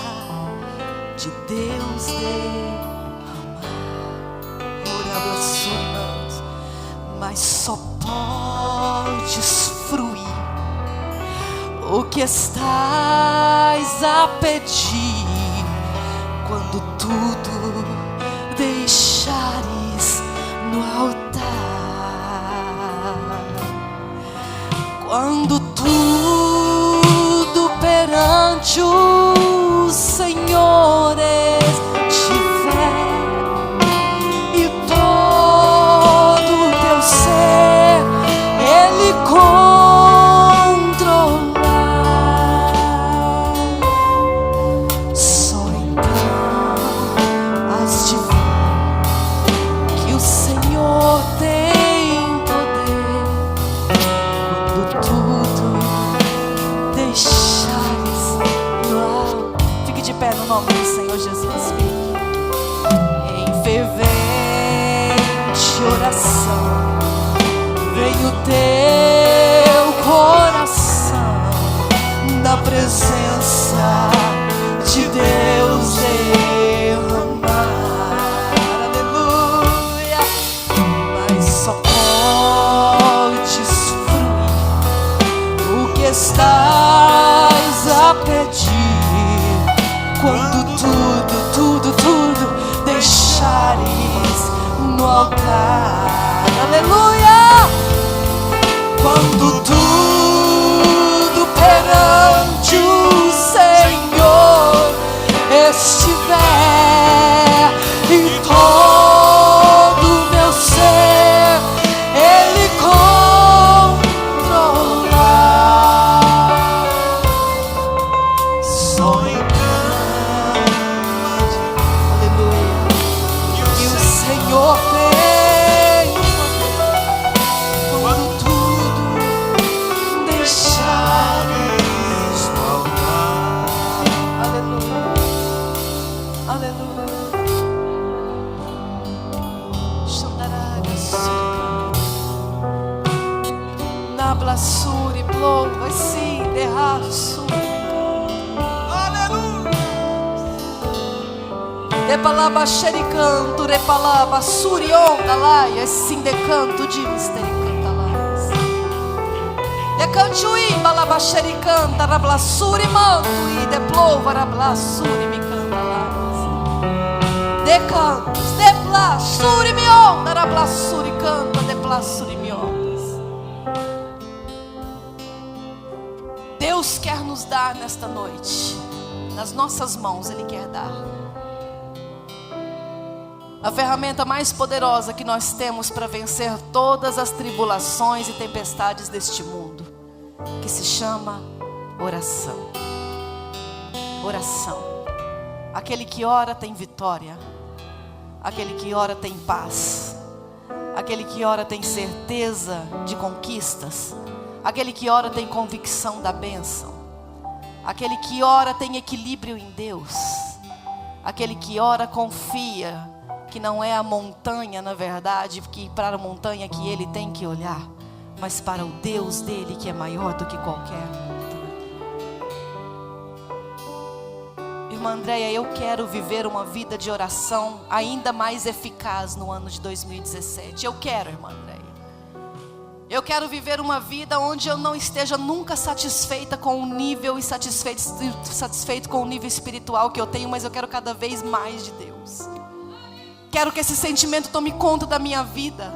de Deus derramar. Ora, blasfemicamos. Mas só podes fruir o que estás a pedir quando tudo deixares no altar. Quando tudo perante o Senhor estiver e todo o teu ser Ele no nome do Senhor Jesus. Em fervente oração, vem o teu coração na presença de Deus derramar. Aleluia. Mas só podes fruir o que estás a pedir quando tudo deixares no altar. Aleluia! Quando tudo perante o Senhor estiver e todo o meu ser Ele controlar. Só Senhor tem quando tudo deixares no altar. Aleluia, aleluia. Na blassure, plou, assim, derraço. Repalaba xericanto, repalaba surion dalai, assim decanto de mistericantalais. Decantuí, balaba xericanta, rablassuri manto, e deplova rablassuri me cantalais. Decantos, deplassuri mion, rablassuri canta, deplassuri miondas. Deus quer nos dar nesta noite, nas nossas mãos Ele quer dar a ferramenta mais poderosa que nós temos para vencer todas as tribulações e tempestades deste mundo, que se chama oração. Oração. Aquele que ora tem vitória. Aquele que ora tem paz. Aquele que ora tem certeza de conquistas. Aquele que ora tem convicção da bênção. Aquele que ora tem equilíbrio em Deus. Aquele que ora confia que não é a montanha, na verdade, que para a montanha que ele tem que olhar, mas para o Deus dele que é maior do que qualquer montanha. Irmã Andréia, eu quero viver uma vida de oração ainda mais eficaz no ano de 2017. Eu quero, irmã Andréia. Eu quero viver uma vida onde eu não esteja nunca satisfeita com o nível e satisfeito com o nível espiritual que eu tenho, mas eu quero cada vez mais de Deus. Quero que esse sentimento tome conta da minha vida,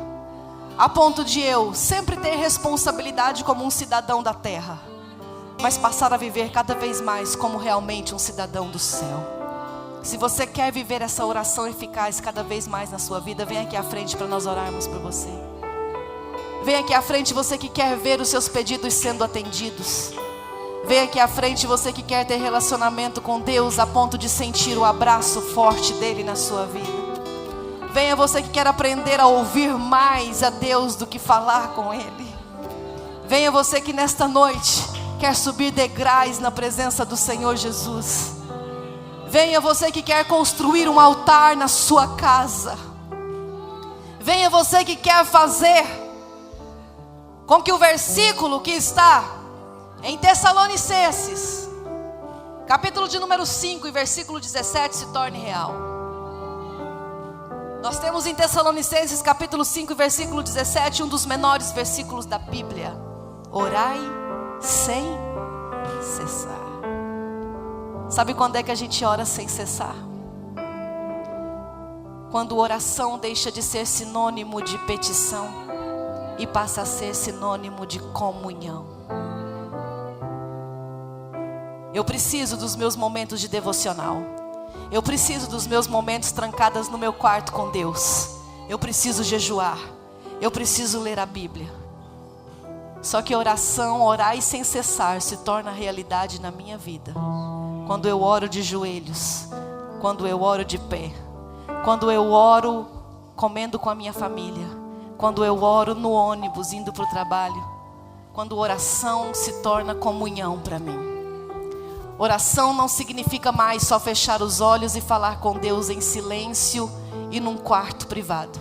a ponto de eu sempre ter responsabilidade como um cidadão da terra. mas passar a viver cada vez mais como realmente um cidadão do céu. Se você quer viver essa oração eficaz cada vez mais na sua vida, vem aqui à frente para nós orarmos por você. Vem aqui à frente você que quer ver os seus pedidos sendo atendidos. Vem aqui à frente você que quer ter relacionamento com Deus a ponto de sentir o abraço forte dele na sua vida. Venha você que quer aprender a ouvir mais a Deus do que falar com Ele. Venha você que nesta noite quer subir degraus na presença do Senhor Jesus. Venha você que quer construir um altar na sua casa. Venha você que quer fazer com que o versículo que está em Tessalonicenses, capítulo de número 5 e versículo 17 se torne real. Nós temos em Tessalonicenses capítulo 5 e versículo 17 um dos menores versículos da Bíblia. Orai sem cessar. Sabe quando é que a gente ora sem cessar? Quando oração deixa de ser sinônimo de petição e passa a ser sinônimo de comunhão. Eu preciso dos meus momentos de devocional. Eu preciso dos meus momentos trancadas no meu quarto com Deus. Eu preciso jejuar. Eu preciso ler a Bíblia. Só que oração, orar e sem cessar se torna realidade na minha vida quando eu oro de joelhos, quando eu oro de pé, quando eu oro comendo com a minha família, quando eu oro no ônibus indo para o trabalho, quando oração se torna comunhão para mim. Oração não significa mais só fechar os olhos e falar com Deus em silêncio e num quarto privado.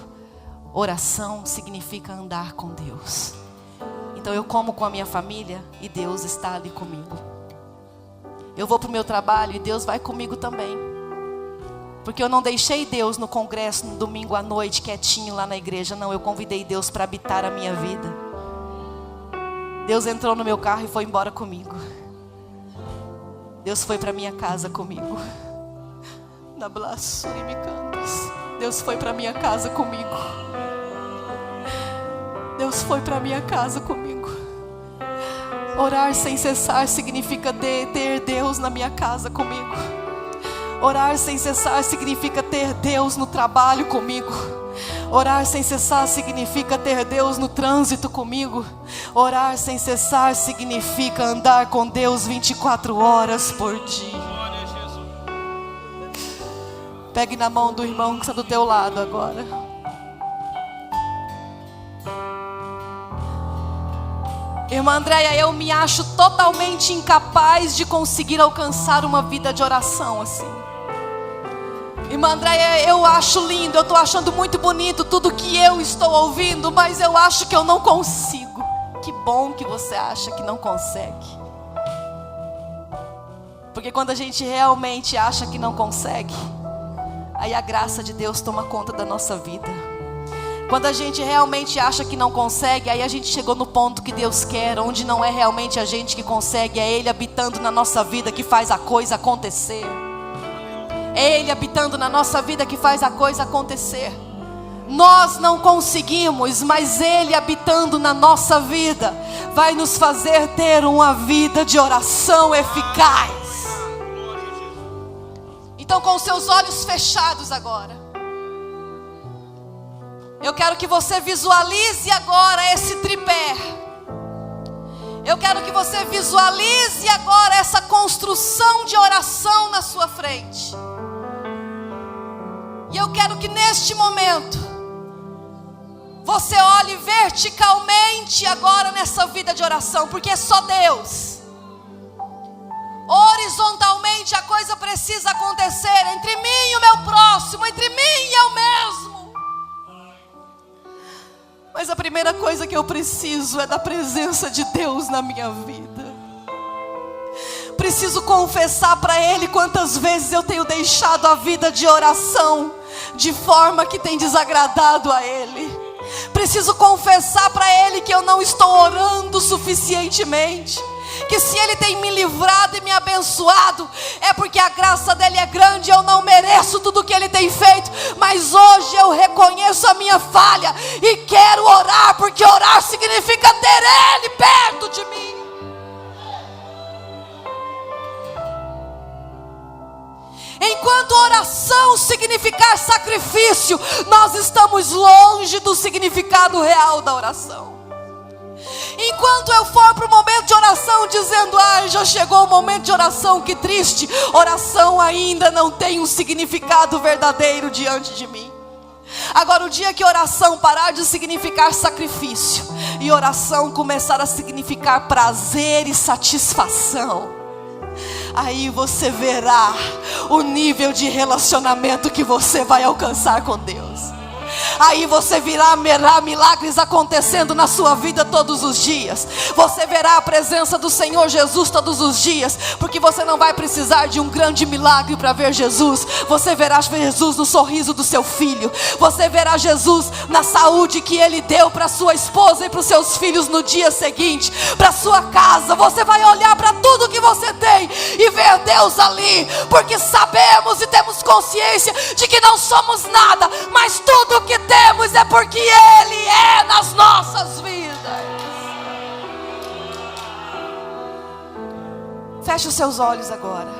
Oração significa andar com Deus. Então eu como com a minha família e Deus está ali comigo. Eu vou para o meu trabalho e Deus vai comigo também. Porque eu não deixei Deus no congresso no domingo à noite quietinho lá na igreja. Não, eu convidei Deus para habitar a minha vida. Deus entrou no meu carro e foi embora comigo. Deus foi para minha casa comigo. Deus foi para minha casa comigo. Deus foi para minha casa comigo. Orar sem cessar significa ter Deus na minha casa comigo. Orar sem cessar significa ter Deus no trabalho comigo. Orar sem cessar significa ter Deus no trânsito comigo. Orar sem cessar significa andar com Deus 24 horas por dia. Pegue na mão do irmão que está do teu lado agora. Irmã Andréia, eu me acho totalmente incapaz de conseguir alcançar uma vida de oração assim. Irmã Andréia, eu acho lindo, eu estou achando muito bonito tudo que eu estou ouvindo, mas eu acho que eu não consigo. Que bom que você acha que não consegue. Porque quando a gente realmente acha que não consegue, aí a graça de Deus toma conta da nossa vida. Quando a gente realmente acha que não consegue, aí a gente chegou no ponto que Deus quer, onde não é realmente a gente que consegue, é Ele habitando na nossa vida que faz a coisa acontecer. É Ele habitando na nossa vida que faz a coisa acontecer. Nós não conseguimos, mas Ele habitando na nossa vida vai nos fazer ter uma vida de oração eficaz. Então, com seus olhos fechados agora, eu quero que você visualize agora esse tripé. Eu quero que você visualize agora essa construção de oração na sua frente. E eu quero que neste momento você olhe verticalmente agora nessa vida de oração, porque é só Deus. Horizontalmente a coisa precisa acontecer entre mim e o meu próximo, entre mim e eu mesmo. Mas a primeira coisa que eu preciso é da presença de Deus na minha vida. Preciso confessar para Ele quantas vezes eu tenho deixado a vida de oração de forma que tem desagradado a Ele. Preciso confessar para Ele que eu não estou orando suficientemente. Que se Ele tem me livrado e me abençoado, é porque a graça dEle é grande. Eu não mereço tudo o que Ele tem feito, mas hoje eu reconheço a minha falha e quero orar, porque orar significa ter Ele perto de mim. Enquanto oração significar sacrifício, nós estamos longe do significado real da oração. Enquanto eu for para o momento de oração dizendo: ai, já chegou o momento de oração, que triste, oração ainda não tem um significado verdadeiro diante de mim. Agora, o dia que oração parar de significar sacrifício e oração começar a significar prazer e satisfação, aí você verá o nível de relacionamento que você vai alcançar com Deus. Aí você verá milagres acontecendo na sua vida todos os dias. Você verá a presença do Senhor Jesus todos os dias, porque você não vai precisar de um grande milagre para ver Jesus. Você verá Jesus no sorriso do seu filho. Você verá Jesus na saúde que Ele deu para sua esposa e para os seus filhos no dia seguinte, para sua casa. Você vai olhar para tudo que você tem e ver Deus ali, porque sabemos e temos consciência de que não somos nada, mas tudo que temos é porque Ele é nas nossas vidas. Feche os seus olhos agora.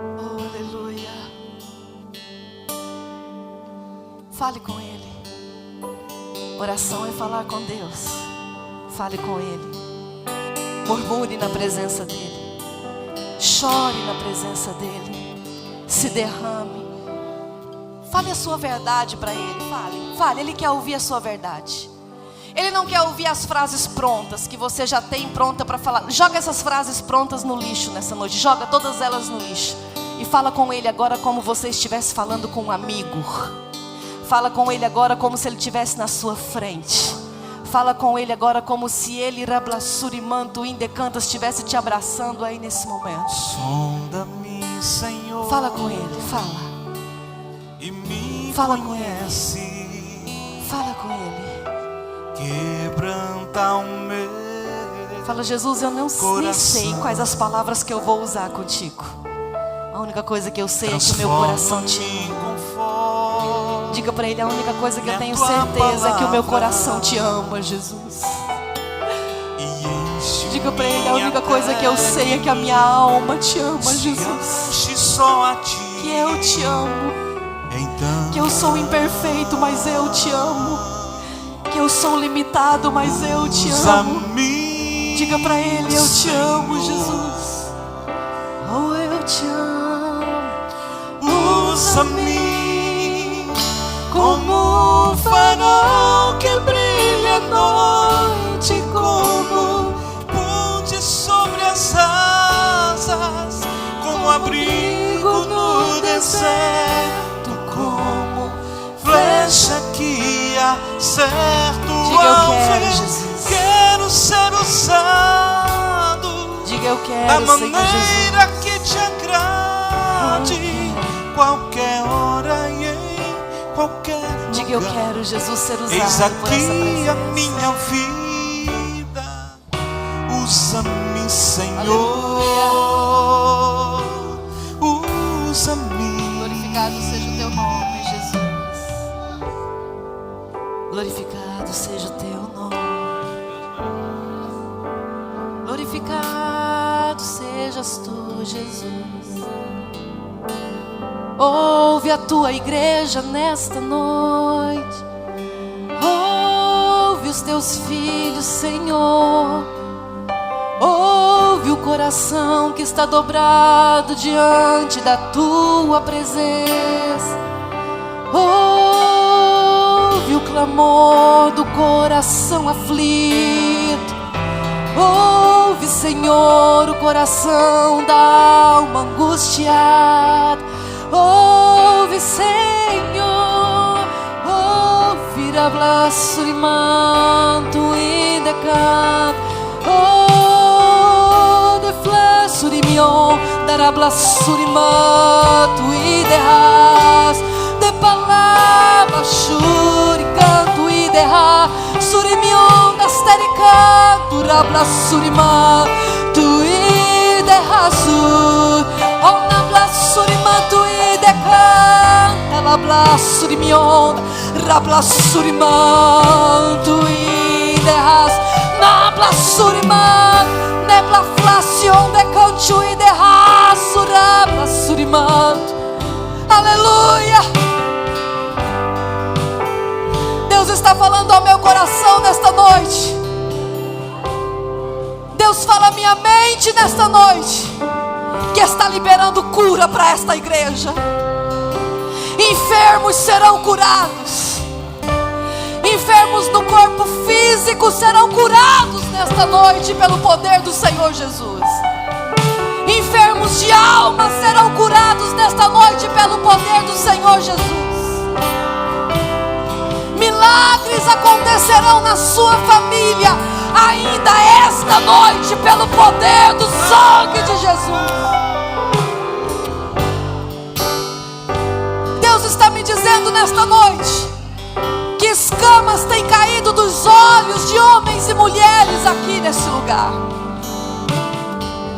Oh, aleluia. Fale com Ele. Oração é falar com Deus. Fale com Ele. Murmure na presença dEle. Chore na presença dEle. Se derrame. Fale a sua verdade para Ele. Fale. Ele quer ouvir a sua verdade. Ele não quer ouvir as frases prontas que você já tem pronta para falar. Joga essas frases prontas no lixo nessa noite. Joga todas elas no lixo. E fala com Ele agora como você estivesse falando com um amigo. Fala com Ele agora como se Ele estivesse na sua frente. Fala com Ele agora como se Ele, Rablasurimando, Indecantas, estivesse te abraçando aí nesse momento. Sonda-me, Senhor. Fala com Ele, fala. E me fala conhece. Com Ele. Fala com Ele. Quebranta o meu. Fala: Jesus, eu nem sei quais as palavras que eu vou usar contigo. A única coisa que eu sei é que o meu coração te ama. Diga para Ele: a única coisa que eu tenho certeza é que o meu coração te ama, Jesus. Diga para Ele: a única coisa que eu sei é que a minha alma te ama, Jesus. Que eu te amo. Que eu sou imperfeito, mas eu te amo. Que eu sou limitado, mas eu te amo. Diga para Ele: eu te amo, Jesus. Oh, eu te amo. Usa-me como um farol que brilha à noite, como ponte sobre as asas, como abrigo no deserto, como flecha que acerta o alvo. Quero ser usado. Diga: eu quero, da maneira Senhor Jesus, que te agrade, qualquer hora e em qualquer lugar. Diga: eu quero, Jesus, ser usado. Eis aqui por essa presença. a minha vida. Usa-me, Senhor. Usa-me. Glorificado seja o teu nome, Jesus. Glorificado seja o teu nome. Glorificado sejas tu, Jesus. Ouve a tua igreja nesta noite. Ouve os teus filhos, Senhor. Ouve o coração que está dobrado diante da tua presença. Ouve o clamor do coração aflito. Ouve, Senhor, o coração da alma angustiada. Ouve, Senhor, ouve, Rablasurimando, Indecantas. Oh, de Flasurimion, Darablasurimando, Idehas, de Palaba, Shuricanto, Ideha, Surimion, Dastericanto, Rablasurimando, Idehasur, oh, Nablasurimando, Idecanta, Rablasurimon, Rablasurimando, Idehas. falando ao meu coração nesta noite. Deus fala à minha mente nesta noite, que está liberando cura para esta igreja. Enfermos serão curados. Enfermos no corpo físico serão curados nesta noite pelo poder do Senhor Jesus. Enfermos de alma serão curados nesta noite pelo poder do Senhor Jesus. Milagres acontecerão na sua família ainda esta noite pelo poder do sangue de Jesus. Deus está me dizendo nesta noite que escamas têm caído dos olhos de homens e mulheres aqui nesse lugar.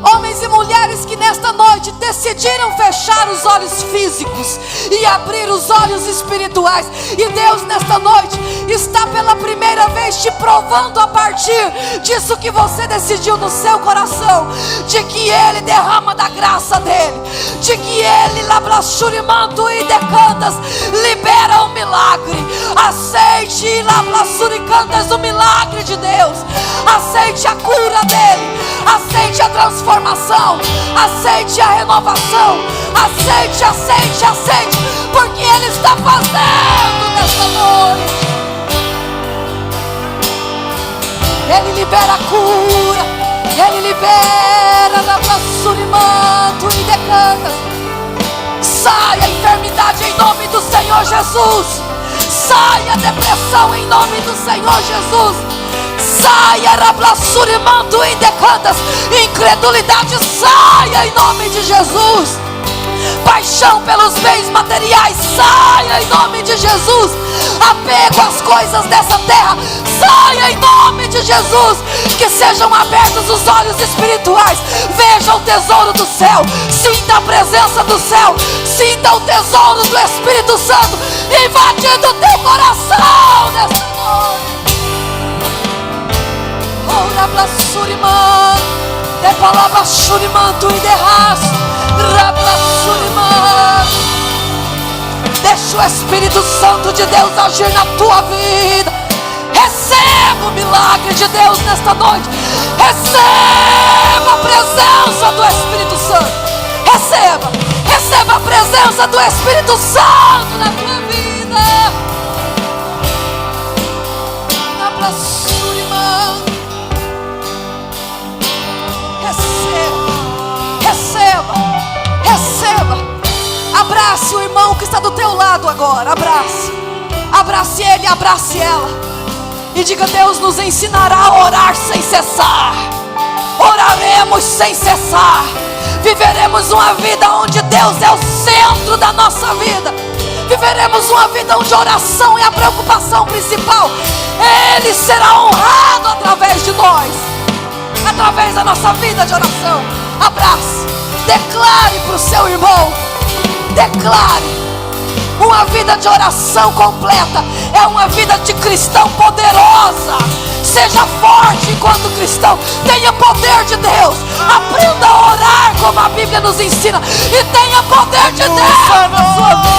Homens e mulheres que nesta noite decidiram fechar os olhos físicos e abrir os olhos espirituais. E Deus nesta noite está pela primeira vez te provando a partir disso que você decidiu no seu coração, de que Ele derrama da graça dEle, de que Ele, labrachurimanto e decantas, libera um milagre. Aceite, labrachuricantas, o milagre de Deus. Aceite a cura dEle. Aceite a transformação. Aceite a renovação. Aceite, aceite, aceite, porque Ele está fazendo nesta noite. Ele libera a cura. Ele libera labrachurimanto e decantas. Saia a enfermidade em nome do Senhor Jesus. Saia a depressão em nome do Senhor Jesus. Saia, rablasurimando e decantas. Incredulidade, saia em nome de Jesus. Paixão pelos bens materiais, saia em nome de Jesus. Apego às coisas dessa terra, saia em nome de Jesus. Que sejam abertos os olhos espirituais. Veja o tesouro do céu. Sinta a presença do céu. Sinta o tesouro do Espírito Santo invadindo o teu coração nessa noite. Rablasurimã, de palavra churimanto e de raço, rablasurimã. Deixa o Espírito Santo de Deus agir na tua vida. Receba o milagre de Deus nesta noite. Receba a presença do Espírito Santo. Receba, receba a presença do Espírito Santo na tua vida. Rablasurimã. Receba, receba. Abrace o irmão que está do teu lado agora. Abrace, abrace ele, abrace ela. E diga: Deus nos ensinará a orar sem cessar. Oraremos sem cessar. Viveremos uma vida onde Deus é o centro da nossa vida. Viveremos uma vida onde a oração é a preocupação principal. Ele será honrado através de nós, através da nossa vida de oração. Abrace, declare para o seu irmão. Declare. Uma vida de oração completa é uma vida de cristão poderosa. Seja forte enquanto cristão. Tenha poder de Deus. Aprenda a orar como a Bíblia nos ensina. E tenha poder de Deus na sua vida.